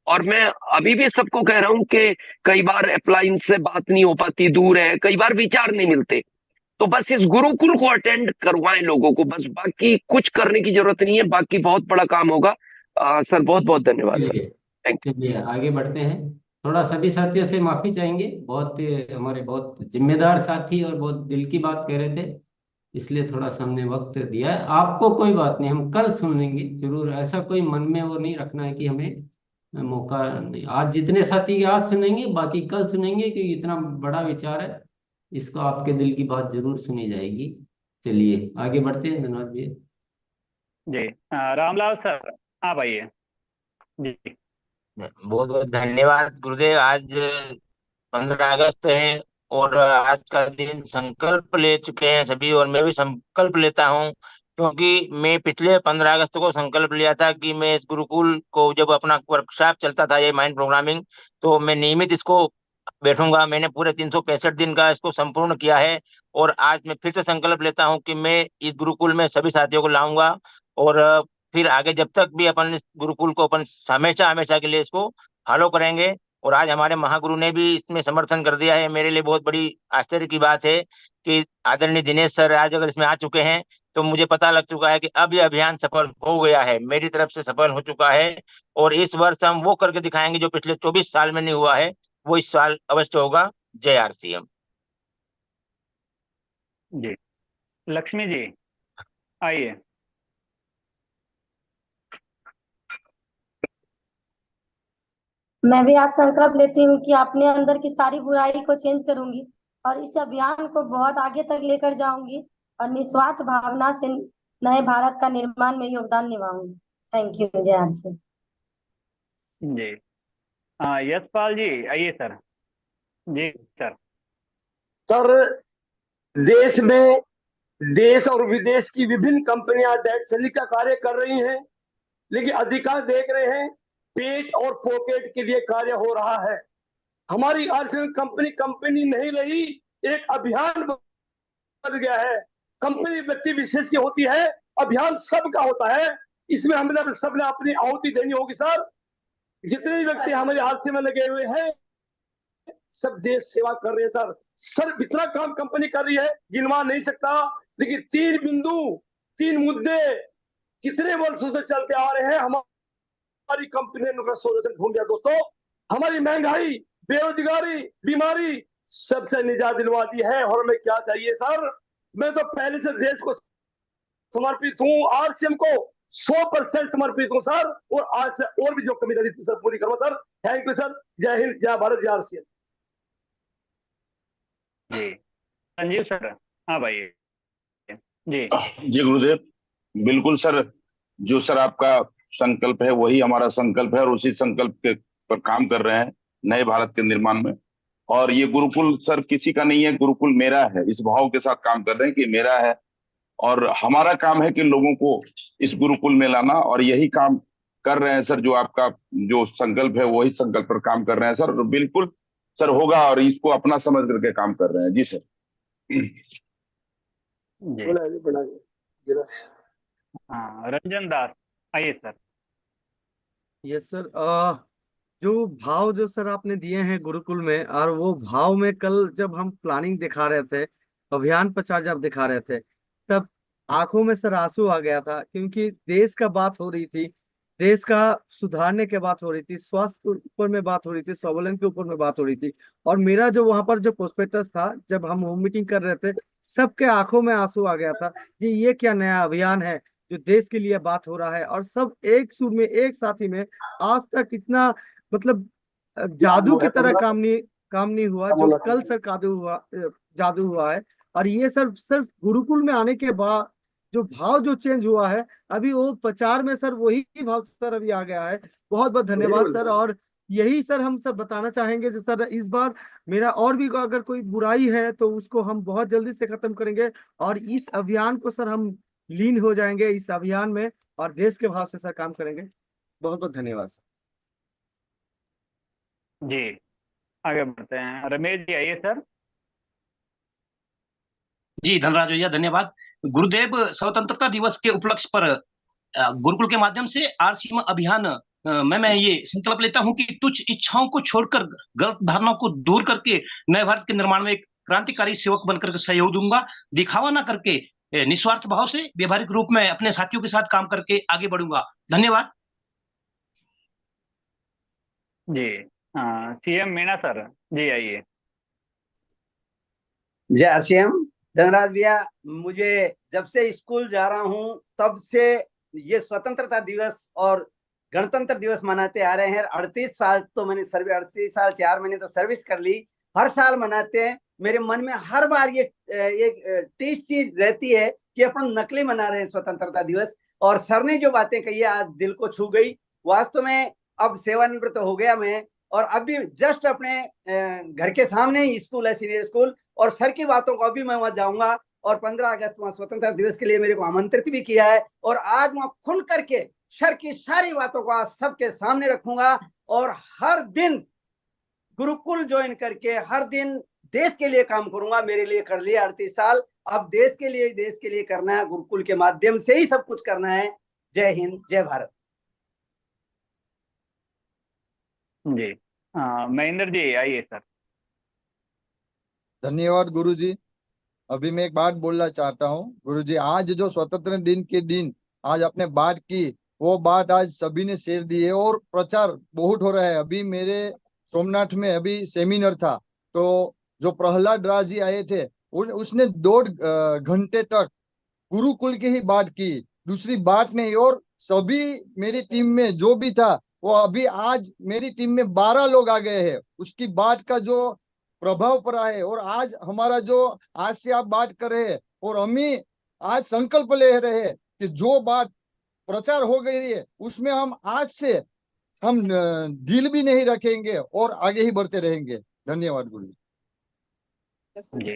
और मैं अभी भी सबको कह रहा हूं कि कई बार अप्लायंस से बात नहीं हो पाती, दूर है, कई बार विचार नहीं मिलते, तो बस इस गुरुकुल को अटेंड करवाएं लोगों को, बस बाकी कुछ करने की जरूरत नहीं है, बाकी बहुत बड़ा काम होगा। सर बहुत बहुत धन्यवाद सर। चलिए, थैंक चलिए आगे बढ़ते हैं। थोड़ा सभी साथियों से माफी चाहेंगे, बहुत हमारे बहुत जिम्मेदार साथी और बहुत दिल की बात कह रहे थे, इसलिए थोड़ा सा हमने वक्त दिया है। आपको कोई बात नहीं, हम कल सुन लेंगे जरूर। ऐसा कोई मन में वो नहीं रखना है कि हमें मौका नहीं। आज जितने साथी के आज सुनेंगे, बाकी कल सुनेंगे, क्योंकि इतना बड़ा विचार है, इसको आपके दिल की बात जरूर सुनी जाएगी। चलिए आगे बढ़ते हैं, धन्यवाद जी। जी रामलाल सर, आप आइए। जी। बहुत बहुत धन्यवाद गुरुदेव। आज 15 अगस्त है और आज का दिन संकल्प ले चुके हैं सभी, और मैं भी संकल्प लेता हूँ, क्योंकि मैं पिछले 15 अगस्त को संकल्प लिया था कि मैं इस गुरुकुल को, जब अपना वर्कशॉप चलता था ये माइंड प्रोग्रामिंग, तो मैं नियमित इसको बैठूंगा। मैंने पूरे 365 दिन का इसको संपूर्ण किया है, और आज मैं फिर से संकल्प लेता हूँ कि मैं इस गुरुकुल में सभी साथियों को लाऊंगा, और फिर आगे जब तक भी अपन इस गुरुकुल को अपन हमेशा हमेशा के लिए इसको फॉलो करेंगे। और आज हमारे महागुरु ने भी इसमें समर्थन कर दिया है। मेरे लिए बहुत बड़ी आश्चर्य की बात है कि आदरणीय दिनेश सर आज अगर इसमें आ चुके हैं, तो मुझे पता लग चुका है कि अब यह अभियान सफल हो गया है, मेरी तरफ से सफल हो चुका है। और इस वर्ष हम वो करके दिखाएंगे जो पिछले 24 साल में नहीं हुआ है, वो इस साल अवश्य होगा। जय आरसीएम। जी, लक्ष्मी जी आइए। मैं भी आज संकल्प लेती हूँ कि अपने अंदर की सारी बुराई को चेंज करूंगी और इस अभियान को बहुत आगे तक लेकर जाऊंगी और निस्वार्थ भावना से नए भारत का निर्माण में योगदान निभाऊंगी। Thank you. जय आरसी। जी, यशपाल जी आइए सर। जी सर। सर, देश में देश और विदेश की विभिन्न कंपनियां डेट सेलिंग का कार्य कर रही हैं, लेकिन अधिकांश देख रहे हैं पेट और पॉकेट के लिए कार्य हो रहा है। हमारी आर्थिक कंपनी नहीं रही, एक अभियान बन गया है। कंपनी व्यक्ति विशेष की होती है, अभियान सबका होता है। इसमें हमें सबने अपनी आहुति देनी होगी सर। जितने व्यक्ति हमारे हादसे में लगे हुए हैं सब देश सेवा कर रहे हैं सर। सर इतना काम कंपनी कर रही है गिनवा नहीं सकता, लेकिन 3 मुद्दे कितने वर्षों से चलते आ रहे हैं। हमारी कंपनी ने उनका सोल्यूशन ढूंढ दिया दोस्तों। हमारी महंगाई, बेरोजगारी, बीमारी सबसे निजात दिलवा दी है। और हमें क्या चाहिए सर? मैं तो पहले से देश को समर्पित हूँ, आरसीएम को 100% समर्पित हूँ सर। और आज से और भी जो कमी रही थी सर पूरी करो सर। Thank you sir. जय हिंद, जय भारत, जय आरसीएम। जी, संजीव सर। हाँ भाई। जी जी गुरुदेव, बिल्कुल सर। जो सर आपका संकल्प है वही हमारा संकल्प है, और उसी संकल्प के पर काम कर रहे हैं नए भारत के निर्माण में। और ये गुरुकुल सर किसी का नहीं है, गुरुकुल मेरा है। इस भाव के साथ काम कर रहे हैं कि मेरा है, और हमारा काम है कि लोगों को इस गुरुकुल में लाना, और यही काम कर रहे हैं सर। जो आपका जो संकल्प है वही संकल्प पर काम कर रहे हैं सर। बिल्कुल सर होगा, और इसको अपना समझ करके काम कर रहे हैं। जी सर। जी, हाँ रंजन दास आइए सर। Yes sir. जो भाव जो सर आपने दिए हैं गुरुकुल में, और वो भाव में कल जब हम प्लानिंग दिखा रहे थे, अभियान प्रचार जब दिखा रहे थे, तब आंखों में सर आंसू आ गया था, क्योंकि देश का बात हो रही थी, देश का सुधारने के बात हो रही थी, स्वास्थ्य के ऊपर में बात हो रही थी, स्वावलंबन के ऊपर में बात हो रही थी। और मेरा जो वहां पर जो प्रोस्पेक्टस था, जब हम होम मीटिंग कर रहे थे, सबके आंखों में आंसू आ गया था कि ये क्या नया अभियान है जो देश के लिए बात हो रहा है। और सब एक सुर में, एक साथी में, आज तक इतना मतलब जादू की तरह काम नहीं हुआ जो कल सर जादू हुआ है। और ये सर सिर्फ गुरुकुल में आने के बाद जो भाव जो चेंज हुआ है, अभी वो प्रचार में सर वही भाव सर अभी आ गया है। बहुत बहुत धन्यवाद सर। और यही सर हम सब बताना चाहेंगे कि सर इस बार मेरा और भी अगर कोई बुराई है तो उसको हम बहुत जल्दी से खत्म करेंगे, और इस अभियान को सर हम लीन हो जाएंगे इस अभियान में, और देश के भाव से सर काम करेंगे। बहुत बहुत धन्यवाद सर। जी, आगे बढ़ते हैं। रमेश जी आइए सर। जी धनराज भैया धन्यवाद। गुरुदेव, स्वतंत्रता दिवस के उपलक्ष्य पर गुरुकुल के माध्यम से आरसीएम अभियान मैं ये संकल्प लेता हूं कि तुच्छ इच्छाओं को छोड़कर, गलत धारणाओं को दूर करके नए भारत के निर्माण में एक क्रांतिकारी सेवक बनकर के सहयोग दूंगा। दिखावा ना करके निस्वार्थ भाव से व्यवहारिक रूप में अपने साथियों के साथ काम करके आगे बढ़ूंगा। धन्यवाद। जी, सीएम मीणा सर। जी आइए। जय आरसीएम। धनराज भैया, मुझे जब से स्कूल जा रहा हूँ तब से ये स्वतंत्रता दिवस और गणतंत्र दिवस मनाते आ रहे हैं। 38 साल तो मैंने 38 साल 4 महीने तो सर्विस कर ली। हर साल मनाते हैं। मेरे मन में हर बार ये एक टीस चीज रहती है कि अपन नकली मना रहे हैं स्वतंत्रता दिवस। और सर ने जो बातें कही आज दिल को छू गई। वास्तव में अब सेवानिवृत्त हो गया मैं, और अभी जस्ट अपने घर के सामने ही स्कूल है, सीनियर स्कूल, और सर की बातों को अभी मैं वहां जाऊंगा, और 15 अगस्त वहां स्वतंत्रता दिवस के लिए मेरे को आमंत्रित भी किया है, और आज वहां खुल करके सर की सारी बातों को आज सबके सामने रखूंगा, और हर दिन गुरुकुल ज्वाइन करके हर दिन देश के लिए काम करूंगा। मेरे लिए कर लिया 38 साल, अब देश के लिए करना है, गुरुकुल के माध्यम से ही सब कुछ करना है। जय हिंद, जय भारत। जी महेंद्र जी आइए सर। धन्यवाद गुरुजी। अभी मैं एक बात बोलना चाहता हूँ गुरुजी, आज जो स्वतंत्र दिन के दिन आज आपने बात की, वो बात आज सभी ने शेयर दी है और प्रचार बहुत हो रहा है। अभी मेरे सोमनाथ में अभी सेमिनार था, तो जो प्रहलाद राज जी आए थे, उसने 2 घंटे तक गुरुकुल की ही बात की, दूसरी बात नहीं। और सभी मेरी टीम में जो भी था, वो अभी आज मेरी टीम में 12 लोग आ गए हैं। उसकी बात का जो प्रभाव पड़ा है, और आज हमारा जो आज से आप बात कर रहे हैं, और हम ही आज संकल्प ले रहे हैं कि जो बात प्रचार हो गई है उसमें हम आज से हम ढील भी नहीं रखेंगे और आगे ही बढ़ते रहेंगे। धन्यवाद गुरु जी।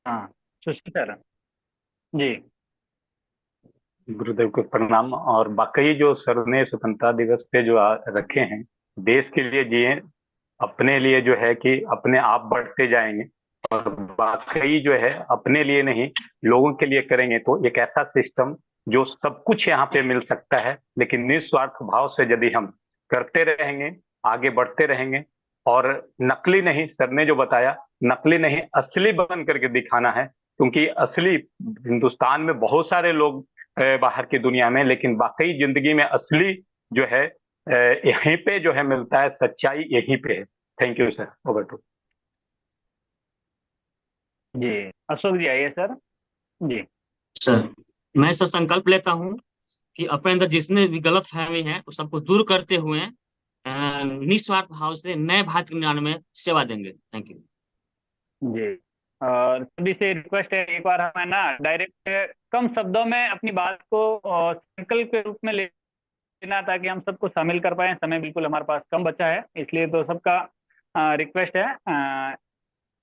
हाँ सुशील सर। जी गुरुदेव को प्रणाम। और वाकई जो सर ने स्वतंत्रता दिवस पे जो रखे हैं, देश के लिए जिए, अपने लिए जो है कि अपने आप बढ़ते जाएंगे, और वाकई जो है अपने लिए नहीं लोगों के लिए करेंगे, तो एक ऐसा सिस्टम जो सब कुछ यहाँ पे मिल सकता है। लेकिन निस्वार्थ भाव से यदि हम करते रहेंगे, आगे बढ़ते रहेंगे, और नकली नहीं, सर ने जो बताया, नकली नहीं असली बन करके दिखाना है। क्योंकि असली हिंदुस्तान में बहुत सारे लोग बाहर की दुनिया में, लेकिन वाकई जिंदगी में असली जो है यहीं पे जो है मिलता है, सच्चाई यहीं पे है। Thank you sir, over to. जी अशोक जी आइए सर। जी सर, मैं सर संकल्प लेता हूँ कि अपने अंदर जितने भी गलत फहमी है उस सबको दूर करते हुए निस्वार्थ भाव से नए भारत के निर्माण में सेवा देंगे। थैंक यू जी। और सभी से रिक्वेस्ट है, एक बार हमें ना डायरेक्ट कम शब्दों में अपनी बात को संकल्प के रूप में लेना, ताकि हम सबको शामिल कर पाए। समय बिल्कुल हमारे पास कम बचा है, इसलिए तो सबका रिक्वेस्ट है।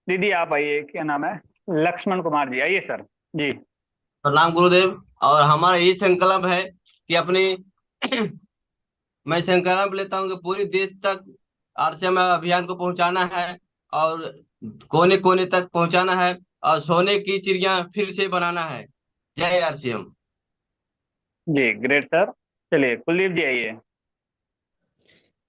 दीदी आप आइए, क्या नाम है, लक्ष्मण कुमार जी आइए सर। जी प्रणाम गुरुदेव। और हमारा यही संकल्प है कि अपनी मैं संकल्प लेता हूँ कि पूरी देश तक आरसीएम अभियान को पहुंचाना है, और कोने कोने तक पहुंचाना है, और सोने की चिड़िया फिर से बनाना है। जय आरसीएम। जी ग्रेट सर। चलिए कुलदीप जी आइए।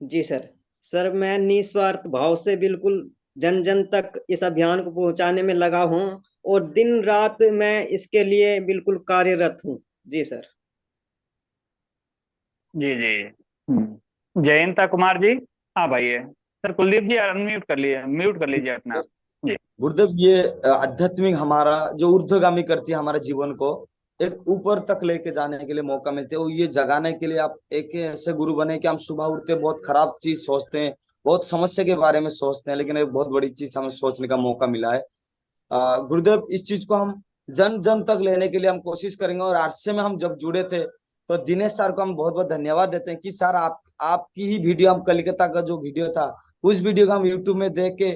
जी सर, मैं निस्वार्थ भाव से बिल्कुल जन जन तक इस अभियान को पहुंचाने में लगा हूं, और दिन रात मैं इसके लिए बिल्कुल कार्यरत हूं। जी सर। जी जी जयंता कुमार जी आप आइए। सर कुलदीप जी अनम्यूट कर लिए, म्यूट कर लीजिए अपना। जी गुरुदेव, ये आध्यात्मिक हमारा जो ऊर्ध्वगामी करती है हमारे जीवन को एक ऊपर तक लेके जाने के लिए मौका मिलते है, और ये जगाने के लिए आप एक ऐसे गुरु बने कि हम सुबह उठते बहुत खराब चीज सोचते हैं, बहुत समस्या के बारे में सोचते हैं, लेकिन एक बहुत बड़ी चीज हमें सोचने का मौका मिला है। गुरुदेव, इस चीज को हम जन जन तक लेने के लिए हम कोशिश करेंगे। और आरसे में हम जब जुड़े थे तो दिनेश सर को हम बहुत बहुत धन्यवाद देते हैं कि सर आपकी ही वीडियो, हम कलकत्ता का जो वीडियो था उस वीडियो को हम यूट्यूब में देख के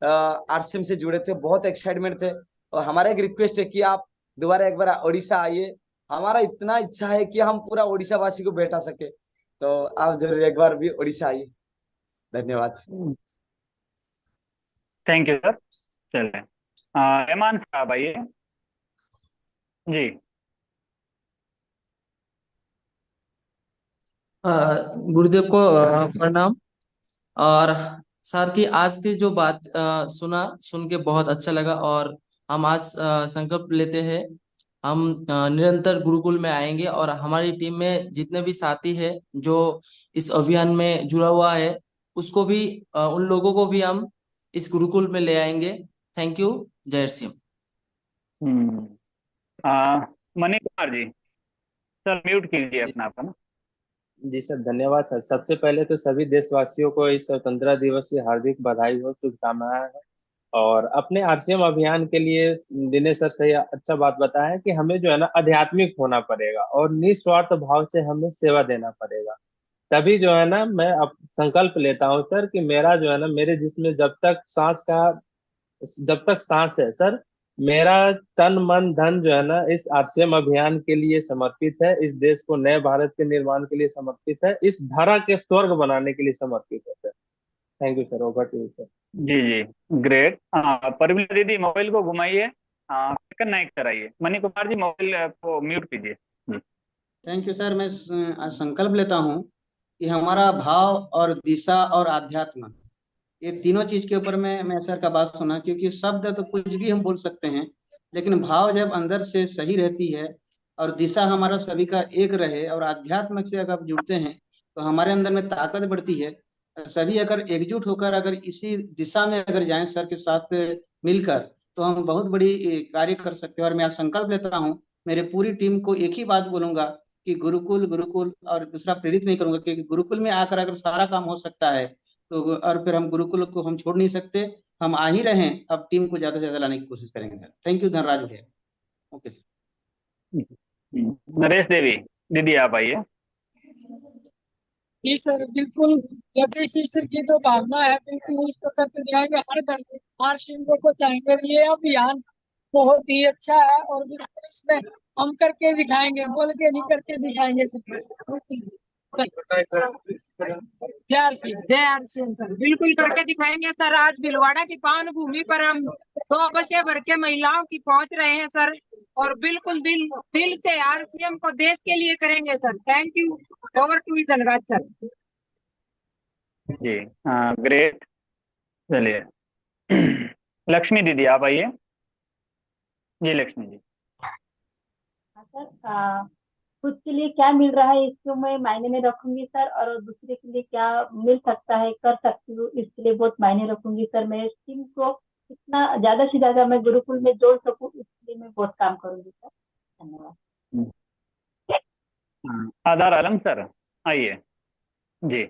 आरसीएम से जुड़े थे, बहुत एक्साइटमेंट थे। और हमारा एक रिक्वेस्ट है कि आप दोबारा एक बार उड़ीसा आइए, हमारा इतना इच्छा है कि हम पूरा उड़ीसा वासी को बैठा सके, तो आप जरूर एक बार भी उड़ीसा आइए। धन्यवाद। Thank you sir. चलिए रहमान साहब आइए। जी गुरुदेव को प्रणाम। और सर की आज की जो बात सुन के बहुत अच्छा लगा, और हम आज संकल्प लेते हैं हम निरंतर गुरुकुल में आएंगे, और हमारी टीम में जितने भी साथी हैं जो इस अभियान में जुड़ा हुआ है उसको भी उन लोगों को भी हम इस गुरुकुल में ले आएंगे। Thank you. जय श्री मनीष कुमार जी सर म्यूट कीजिए अपना अपना। जी सर, धन्यवाद सर। सबसे पहले तो सभी देशवासियों को इस स्वतंत्रता दिवस की हार्दिक बधाई हो, शुभकामनाएं हैं। और अपने आरसीएम अभियान के लिए दिनेश सर से अच्छा बात बताया है कि हमें जो है ना आध्यात्मिक होना पड़ेगा और निस्वार्थ भाव से हमें सेवा देना पड़ेगा। तभी जो है ना मैं अब संकल्प लेता हूँ सर कि मेरा जो है ना मेरे जिस्म में जब तक सांस है सर, मेरा तन मन धन जो है ना इस आरसीएम अभियान के लिए समर्पित है, इस देश को नए भारत के निर्माण के लिए समर्पित है, इस धरा के स्वर्ग बनाने के लिए समर्पित है sir. Thank you sir, over to you sir. जी जी, ग्रेट। परवीन दीदी मोबाइल को घुमाइए, सेकंड नाइक कराइए। मनी कुमार जी मोबाइल को म्यूट कीजिए। Thank you sir. मैं संकल्प लेता हूँ कि हमारा भाव और दिशा और आध्यात्म, ये तीनों चीज के ऊपर मैं सर का बात सुना, क्योंकि शब्द तो कुछ भी हम बोल सकते हैं, लेकिन भाव जब अंदर से सही रहती है और दिशा हमारा सभी का एक रहे और आध्यात्म से अगर जुड़ते हैं तो हमारे अंदर में ताकत बढ़ती है। सभी अगर एकजुट होकर अगर इसी दिशा में अगर जाएं सर के साथ मिलकर, तो हम बहुत बड़ी कार्य कर सकते हैं। और मैं आज संकल्प लेता हूँ, मेरे पूरी टीम को एक ही बात बोलूंगा कि गुरुकुल गुरुकुल, और दूसरा प्रेरित नहीं करूंगा, कि गुरुकुल में आकर अगर सारा काम हो सकता है तो, और फिर हम गुरुकुल को हम छोड़ नहीं सकते, हम आ ही रहे हैं। अब टीम को ज्यादा से ज्यादा लाने की कोशिश करेंगे सर। थैंक यू धनराज भैया। Okay sir. नरेश देवी दीदी आप आइए। जी सर, बिल्कुल जगदीश सर की जो भावना है बिल्कुल उसको करके दिखाएंगे। हर सिंह को चाहेंगे। ये अभियान बहुत ही अच्छा है और बिल्कुल इसमें हम करके दिखाएंगे, बोल के नहीं करके दिखाएंगे सर। जय आरसीएम सर, बिल्कुल करके दिखाएंगे सर। आज भिलवाड़ा की पावन भूमि पर हम 2 बसें भर के महिलाओं की पहुंच रहे हैं सर, और बिल्कुल दिल से आरसीएम को देश के लिए करेंगे sir. Thank you. Over to you Dhanraj sir. जी ग्रेट। चलिए लक्ष्मी दीदी आप आइए। जी लक्ष्मी जी। सर, खुद के लिए क्या मिल रहा है इसको मैं मायने में रखूंगी सर, और दूसरे के लिए क्या मिल सकता है कर सकती हूँ इसके लिए बहुत मायने रखूंगी सर। मैं इस टीम को इतना ज्यादा से ज्यादा मैं गुरुकुल में जोड़ सकूँ इसके लिए मैं बहुत काम करूंगी सर। धन्यवाद। आधार आलम सर आइए। जी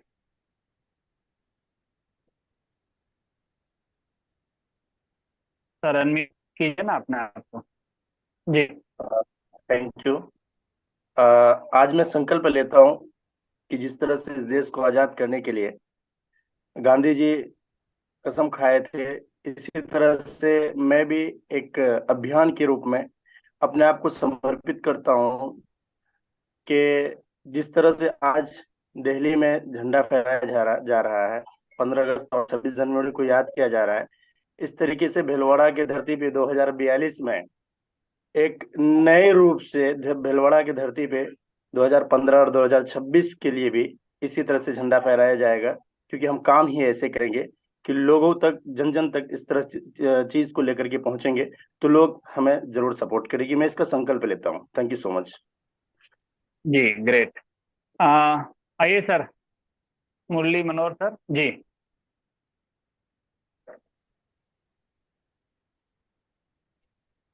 सर अनम्यूट कीजिए ना अपने आप को। जी थैंक यू। आज मैं संकल्प लेता हूं कि जिस तरह से इस देश को आजाद करने के लिए गांधी जी कसम खाए थे, इसी तरह से मैं भी एक अभियान के रूप में अपने आप को समर्पित करता हूं कि जिस तरह से आज दिल्ली में झंडा फहराया जा रहा है, 15 अगस्त और 26 जनवरी को याद किया जा रहा है, इस तरीके से भीलवाड़ा की धरती पे 2042 में एक नए रूप से भीलवाड़ा की धरती पे 2015 और 2026 के लिए भी इसी तरह से झंडा फहराया जाएगा, क्योंकि हम काम ही ऐसे करेंगे कि लोगों तक, जन जन तक इस तरह चीज को लेकर के पहुंचेंगे तो लोग हमें जरूर सपोर्ट करेंगे। मैं इसका संकल्प लेता हूं। Thank you so much. जी ग्रेट। आइए सर मुरली मनोहर सर। जी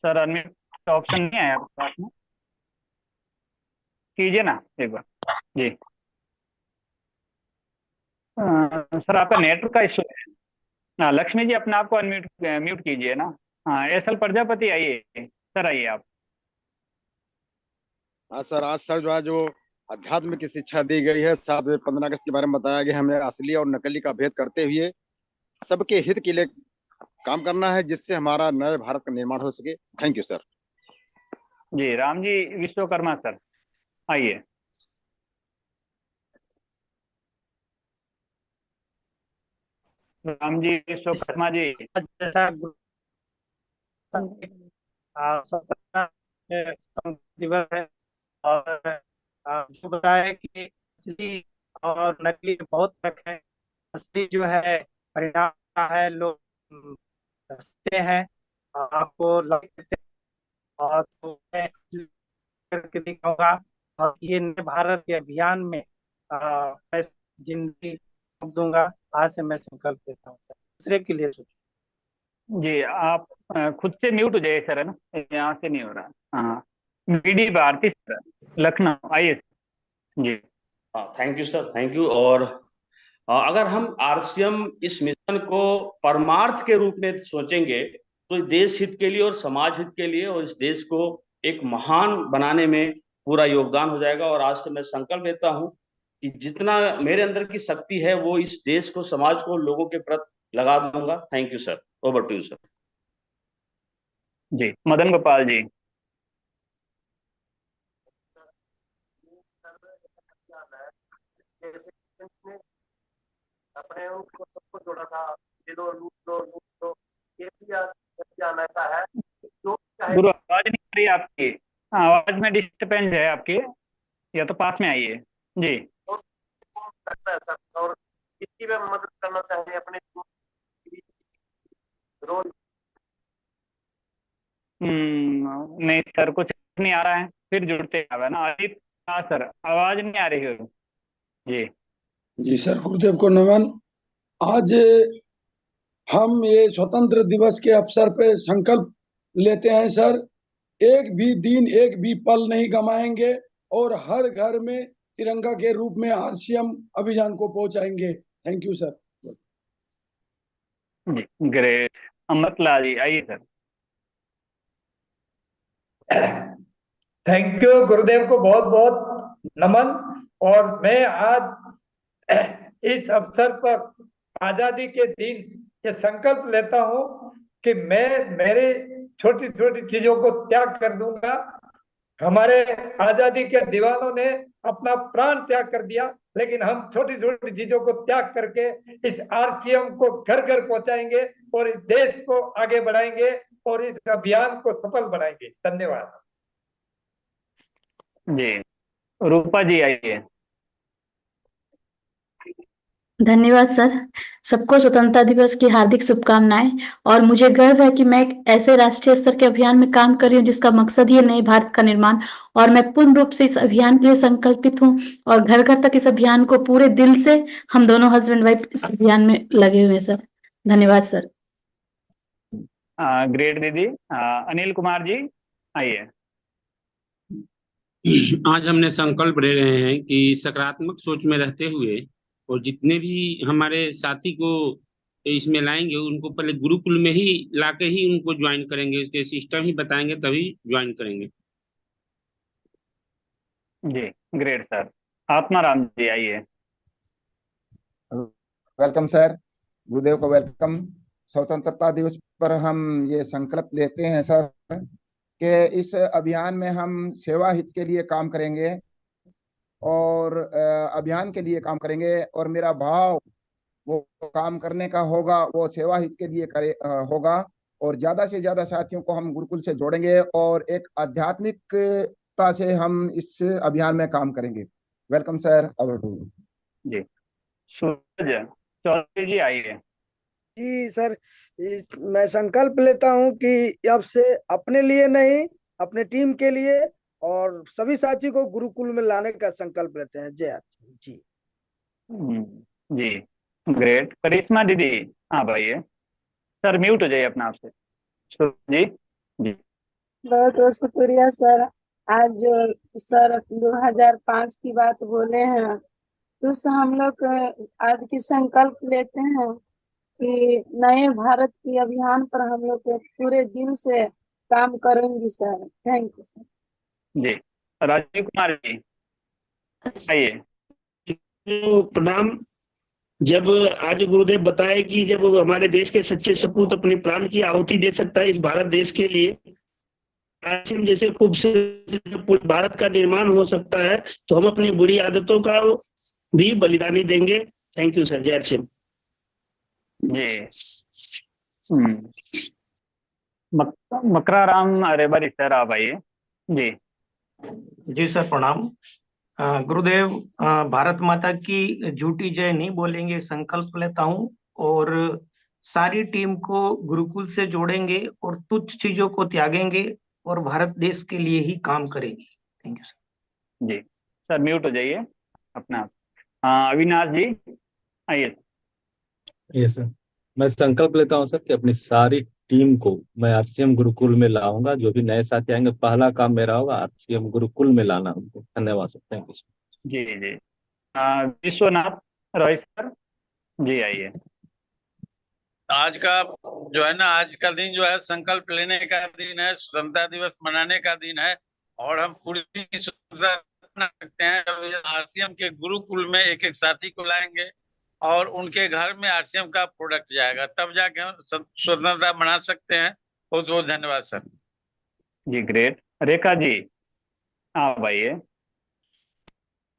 सर अनम्यूट का ऑप्शन नहीं आया आपके पास में, कीजिए ना एक बार। जी सर आपका नेटवर्क का इशू है। हाँ लक्ष्मी जी अपने आप को म्यूट कीजिए ना। हाँ एस एल प्रजापति आइए सर, आइए आप। हाँ सर, आज सर जो अध्यात्म की शिक्षा दी गई है, 7-15 अगस्त के बारे में बताया गया, हमें असली और नकली का भेद करते हुए सबके हित के लिए काम करना है, जिससे हमारा नए भारत का निर्माण हो सके। Thank you sir. जी राम जी विश्वकर्मा सर आइए। राम जी विश्वकर्मा जी। दिवस है और जो बताया कि असली और नकली बहुत फर्क है। असली जो है परिणाम है, लोग हंसते हैं और आपको लगते हैं, और तो मैं करके दिखाऊंगा। और ये नए भारत के अभियान में मैं जिंदगी दूंगा। आज से मैं संकल्प लेता हूँ सर, दूसरे के लिए सोचूं। जी आप खुद से म्यूट हो जाइए सर, है ना, यहाँ से नहीं हो रहा। हाँ बीडी भारती सर लखनऊ आइए। जी thank you sir, thank you. और अगर हम आरसीएम इस मिशन को परमार्थ के रूप में सोचेंगे तो इस देश हित के लिए और समाज हित के लिए और इस देश को एक महान बनाने में पूरा योगदान हो जाएगा। और आज से मैं संकल्प लेता हूं कि जितना मेरे अंदर की शक्ति है वो इस देश को, समाज को, लोगों के प्रति लगा दूंगा। Thank you sir. Over to you sir. जी, मदन गोपाल जी। अपने उनको सबको जोड़ा था, ये लो लूट लो लूट लो, ये भी आना का है जो गुरु आवाज नहीं आ रही है आपकी, आवाज में डिस्टर्बेंस है आपकी, या तो पास में आइए। जी। करता है सर, और किसी में मदद करना चाहिए अपने रोल। नहीं सर, कुछ नहीं आ रहा है, फिर जुड़ते हैं ना अजीत। हाँ सर, आवाज नहीं आ रही है। जी जी सर, गुरुदेव को नमन। आज हम ये स्वतंत्र दिवस के अवसर पे संकल्प लेते हैं सर, एक भी दिन एक भी पल नहीं गमाएंगे और हर घर में तिरंगा के रूप में आरसीएम अभियान को पहुंचाएंगे। Thank you sir. जी, ग्रेट। अमृतलाल जी आइए सर। थैंक यू गुरुदेव को बहुत बहुत नमन। और मैं आज इस अवसर पर आजादी के दिन ये संकल्प लेता हूँ कि मैं मेरे छोटी छोटी चीजों को त्याग कर दूंगा। हमारे आजादी के दीवानों ने अपना प्राण त्याग कर दिया, लेकिन हम छोटी छोटी चीजों को त्याग करके इस आरसीएम को घर घर पहुंचाएंगे और इस देश को आगे बढ़ाएंगे और इस अभियान को सफल बनाएंगे। धन्यवाद। जी, रूपा जी आइए। धन्यवाद सर। सबको स्वतंत्रता दिवस की हार्दिक शुभकामनाएं। और मुझे गर्व है कि मैं एक ऐसे राष्ट्रीय स्तर के अभियान में काम कर रही हूँ जिसका मकसद ही नए भारत का निर्माण, और मैं पूर्ण रूप से इस अभियान के लिए संकल्पित हूँ और घर घर तक इस अभियान को पूरे दिल से हम दोनों हस्बैंड वाइफ इस अभियान में लगे हुए हैं सर। धन्यवाद सर। ग्रेट दीदी। अनिल कुमार जी आइए। आज हमने संकल्प ले रहे हैं कि सकारात्मक सोच में रहते हुए और जितने भी हमारे साथी को इसमें लाएंगे उनको पहले गुरुकुल में ही लाके ही उनको ज्वाइन करेंगे, उसके सिस्टम ही बताएंगे तभी ज्वाइन करेंगे। जी ग्रेट सर। आत्माराम जी आइए। वेलकम सर, गुरुदेव को वेलकम। स्वतंत्रता दिवस पर हम ये संकल्प लेते हैं सर कि इस अभियान में हम सेवा हित के लिए काम करेंगे और अभियान के लिए काम करेंगे, और मेरा भाव वो काम करने का होगा वो सेवा हित के लिए होगा, और ज्यादा से ज्यादा साथियों को हम गुरुकुल से जोड़ेंगे और एक आध्यात्मिकता से हम इस अभियान में काम करेंगे। Welcome sir. Over to you. जी, सूरज चौधरी जी आइए। जी सर, मैं संकल्प लेता हूं कि अब से अपने लिए नहीं, अपने टीम के लिए और सभी साथी को गुरुकुल में लाने का संकल्प लेते हैं। जय जी। जी ग्रेट। करिश्मा दीदी आप आइए। सर म्यूट हो जाइए अपना आपसे। जी जी। बहुत बहुत शुक्रिया सर। आज जो सर 2005 की बात बोले हैं, तो हम लोग आज की संकल्प लेते हैं कि नए भारत के अभियान पर हम लोग पूरे दिल से काम करेंगे सर। Thank you sir. जी, राजीव कुमार जी आइए। प्रणाम। जब आज गुरुदेव बताए कि जब हमारे देश के सच्चे सपूत अपने प्राण की आहुति दे सकता है इस भारत देश के लिए, जैसे खूबसूरत भारत का निर्माण हो सकता है, तो हम अपनी बुरी आदतों का भी बलिदानी देंगे। Thank you sir. जय सिंह। जी। मकराराम रेबारी सर आप आइए। जी जी सर प्रणाम। गुरुदेव, भारत माता की झूठी जय नहीं बोलेंगे, संकल्प लेता हूँ और सारी टीम को गुरुकुल से जोड़ेंगे और तुच्छ चीजों को त्यागेंगे और भारत देश के लिए ही काम करेंगे। Thank you sir. जी सर, म्यूट हो जाइए अपना। अविनाश जी आइए। ये सर, मैं संकल्प लेता हूँ सर कि अपनी सारी टीम को मैं आरसीएम गुरुकुल में लाऊंगा। जो भी नए साथी आएंगे पहला काम मेरा होगा आरसीएम गुरुकुल में लाना उनको। धन्यवाद सर। Thank you sir. जी जी। विश्वनाथ रॉय सर जी आइए। आज का जो है ना, आज का दिन जो है संकल्प लेने का दिन है, स्वतंत्रता दिवस मनाने का दिन है, और हम पूरी स्वतंत्रता बना सकते हैं जब आरसीएम के गुरुकुल में एक एक साथी को लाएंगे और उनके घर में आरसीएम का प्रोडक्ट जाएगा, तब जाके हम स्वतंत्रता बना सकते हैं। बहुत बहुत धन्यवाद सर। जी ग्रेट। रेखा जी आप आइए।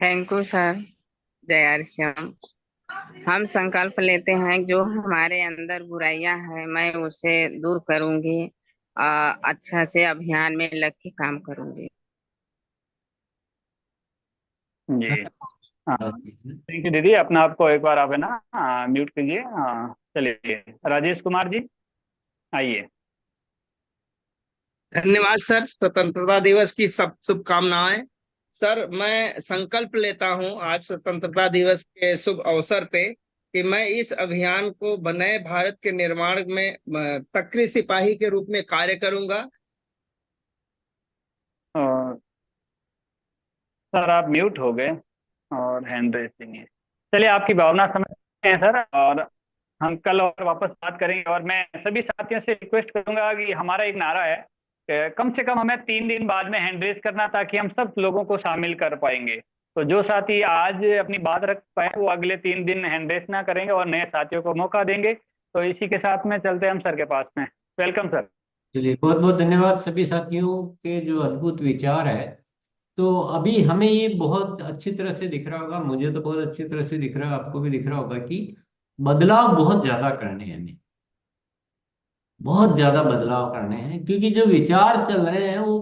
Thank you sir. जय आरसीएम। हम संकल्प लेते हैं जो हमारे अंदर बुराइयां हैं मैं उसे दूर करूंगी, अच्छा से अभियान में लग के काम करूंगी। जी थैंक यू दीदी। अपना आपको एक बार आप है ना म्यूट कीजिए। चलिए राजेश कुमार जी आइए। धन्यवाद सर। स्वतंत्रता दिवस की सब शुभकामनाएं। सर मैं संकल्प लेता हूं आज स्वतंत्रता दिवस के शुभ अवसर पे कि मैं इस अभियान को नए भारत के निर्माण में सक्रिय सिपाही के रूप में कार्य करूंगा। सर आप म्यूट हो गए और हैंड रेसिंग है। चलिए आपकी भावना समझते हैं सर, और हम कल और वापस बात करेंगे। और मैं सभी साथियों से रिक्वेस्ट करूंगा कि हमारा एक नारा है कम से कम हमें 3 दिन बाद में हैंड रेस करना, ताकि हम सब लोगों को शामिल कर पाएंगे। तो जो साथी आज अपनी बात रख पाए वो अगले 3 दिन हैंड रेस ना करेंगे और नए साथियों को मौका देंगे। तो इसी के साथ में चलते हैं हम सर के पास में। Welcome sir. चलिए बहुत बहुत धन्यवाद सभी साथियों के जो अद्भुत विचार है। तो अभी हमें ये बहुत अच्छी तरह से दिख रहा होगा, मुझे तो बहुत अच्छी तरह से दिख रहा है, आपको भी दिख रहा होगा कि बदलाव बहुत ज्यादा करने हैं, हमें बहुत ज्यादा बदलाव करने हैं। क्योंकि जो विचार चल रहे हैं वो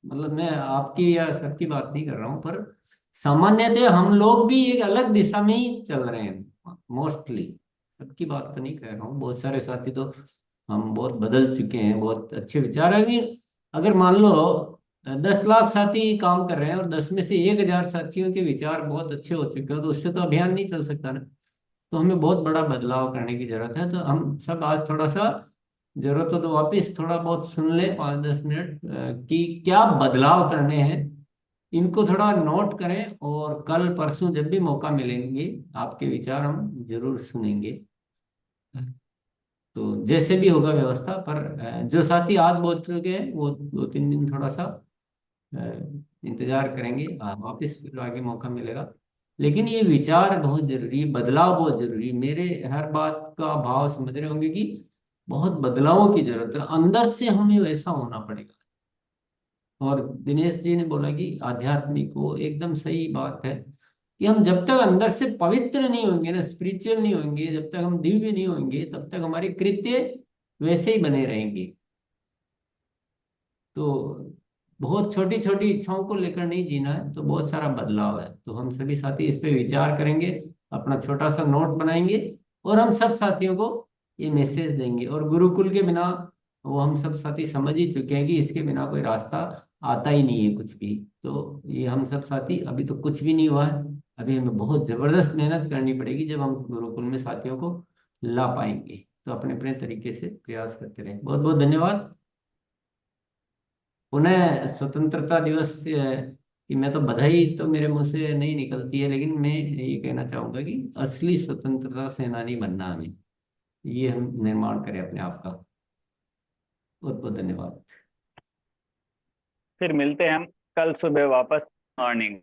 मतलब मैं आपकी या सबकी बात नहीं कर रहा हूं, पर सामान्यतः हम लोग भी एक अलग दिशा में ही चल रहे हैं। मोस्टली सबकी बात तो नहीं कह रहा हूँ, बहुत सारे साथी तो हम बहुत बदल चुके हैं, बहुत अच्छे विचार है। अगर मान लो 10 लाख साथी काम कर रहे हैं और 10 में से 1000 साथियों के विचार बहुत अच्छे हो चुके हैं, तो उससे तो अभियान नहीं चल सकता ना। तो हमें बहुत बड़ा बदलाव करने की जरूरत है। तो हम सब आज थोड़ा सा जरूरत हो तो वापिस थोड़ा बहुत सुन ले 5-10 मिनट कि क्या बदलाव करने हैं, इनको थोड़ा नोट करें। और कल परसों जब भी मौका मिलेंगे आपके विचार हम जरूर सुनेंगे। तो जैसे भी होगा व्यवस्था, पर जो साथी आज बोल चुके हैं वो 2-3 दिन थोड़ा सा इंतजार करेंगे, वापस फिर आगे मौका मिलेगा। लेकिन ये विचार बहुत जरूरी, बदलाव बहुत जरूरी। मेरे हर बात का भाव समझ रहे होंगे कि बहुत बदलावों की जरूरत है, अंदर से हमें वैसा होना पड़ेगा। और दिनेश जी ने बोला कि आध्यात्मिक, वो एकदम सही बात है कि हम जब तक अंदर से पवित्र नहीं होंगे ना, स्पिरिचुअल नहीं होंगे, जब तक हम दिव्य नहीं होंगे, तब तक हमारे कृत्य वैसे ही बने रहेंगे। तो बहुत छोटी छोटी इच्छाओं को लेकर नहीं जीना है, तो बहुत सारा बदलाव है। तो हम सभी साथी इस पे विचार करेंगे, अपना छोटा सा नोट बनाएंगे और हम सब साथियों को ये मैसेज देंगे। और गुरुकुल के बिना, वो हम सब साथी समझ ही चुके हैं कि इसके बिना कोई रास्ता आता ही नहीं है कुछ भी। तो ये हम सब साथी, अभी तो कुछ भी नहीं हुआ है, अभी हमें बहुत जबरदस्त मेहनत करनी पड़ेगी जब हम गुरुकुल में साथियों को ला पाएंगे। तो अपने अपने तरीके से प्रयास करते रहें। बहुत बहुत धन्यवाद। पुनः स्वतंत्रता दिवस की मैं तो बधाई तो मेरे मुंह से नहीं निकलती है, लेकिन मैं ये कहना चाहूंगा कि असली स्वतंत्रता सेनानी बनना हमें, ये हम निर्माण करें अपने आप का। बहुत बहुत धन्यवाद। फिर मिलते हैं हम कल सुबह वापस मॉर्निंग।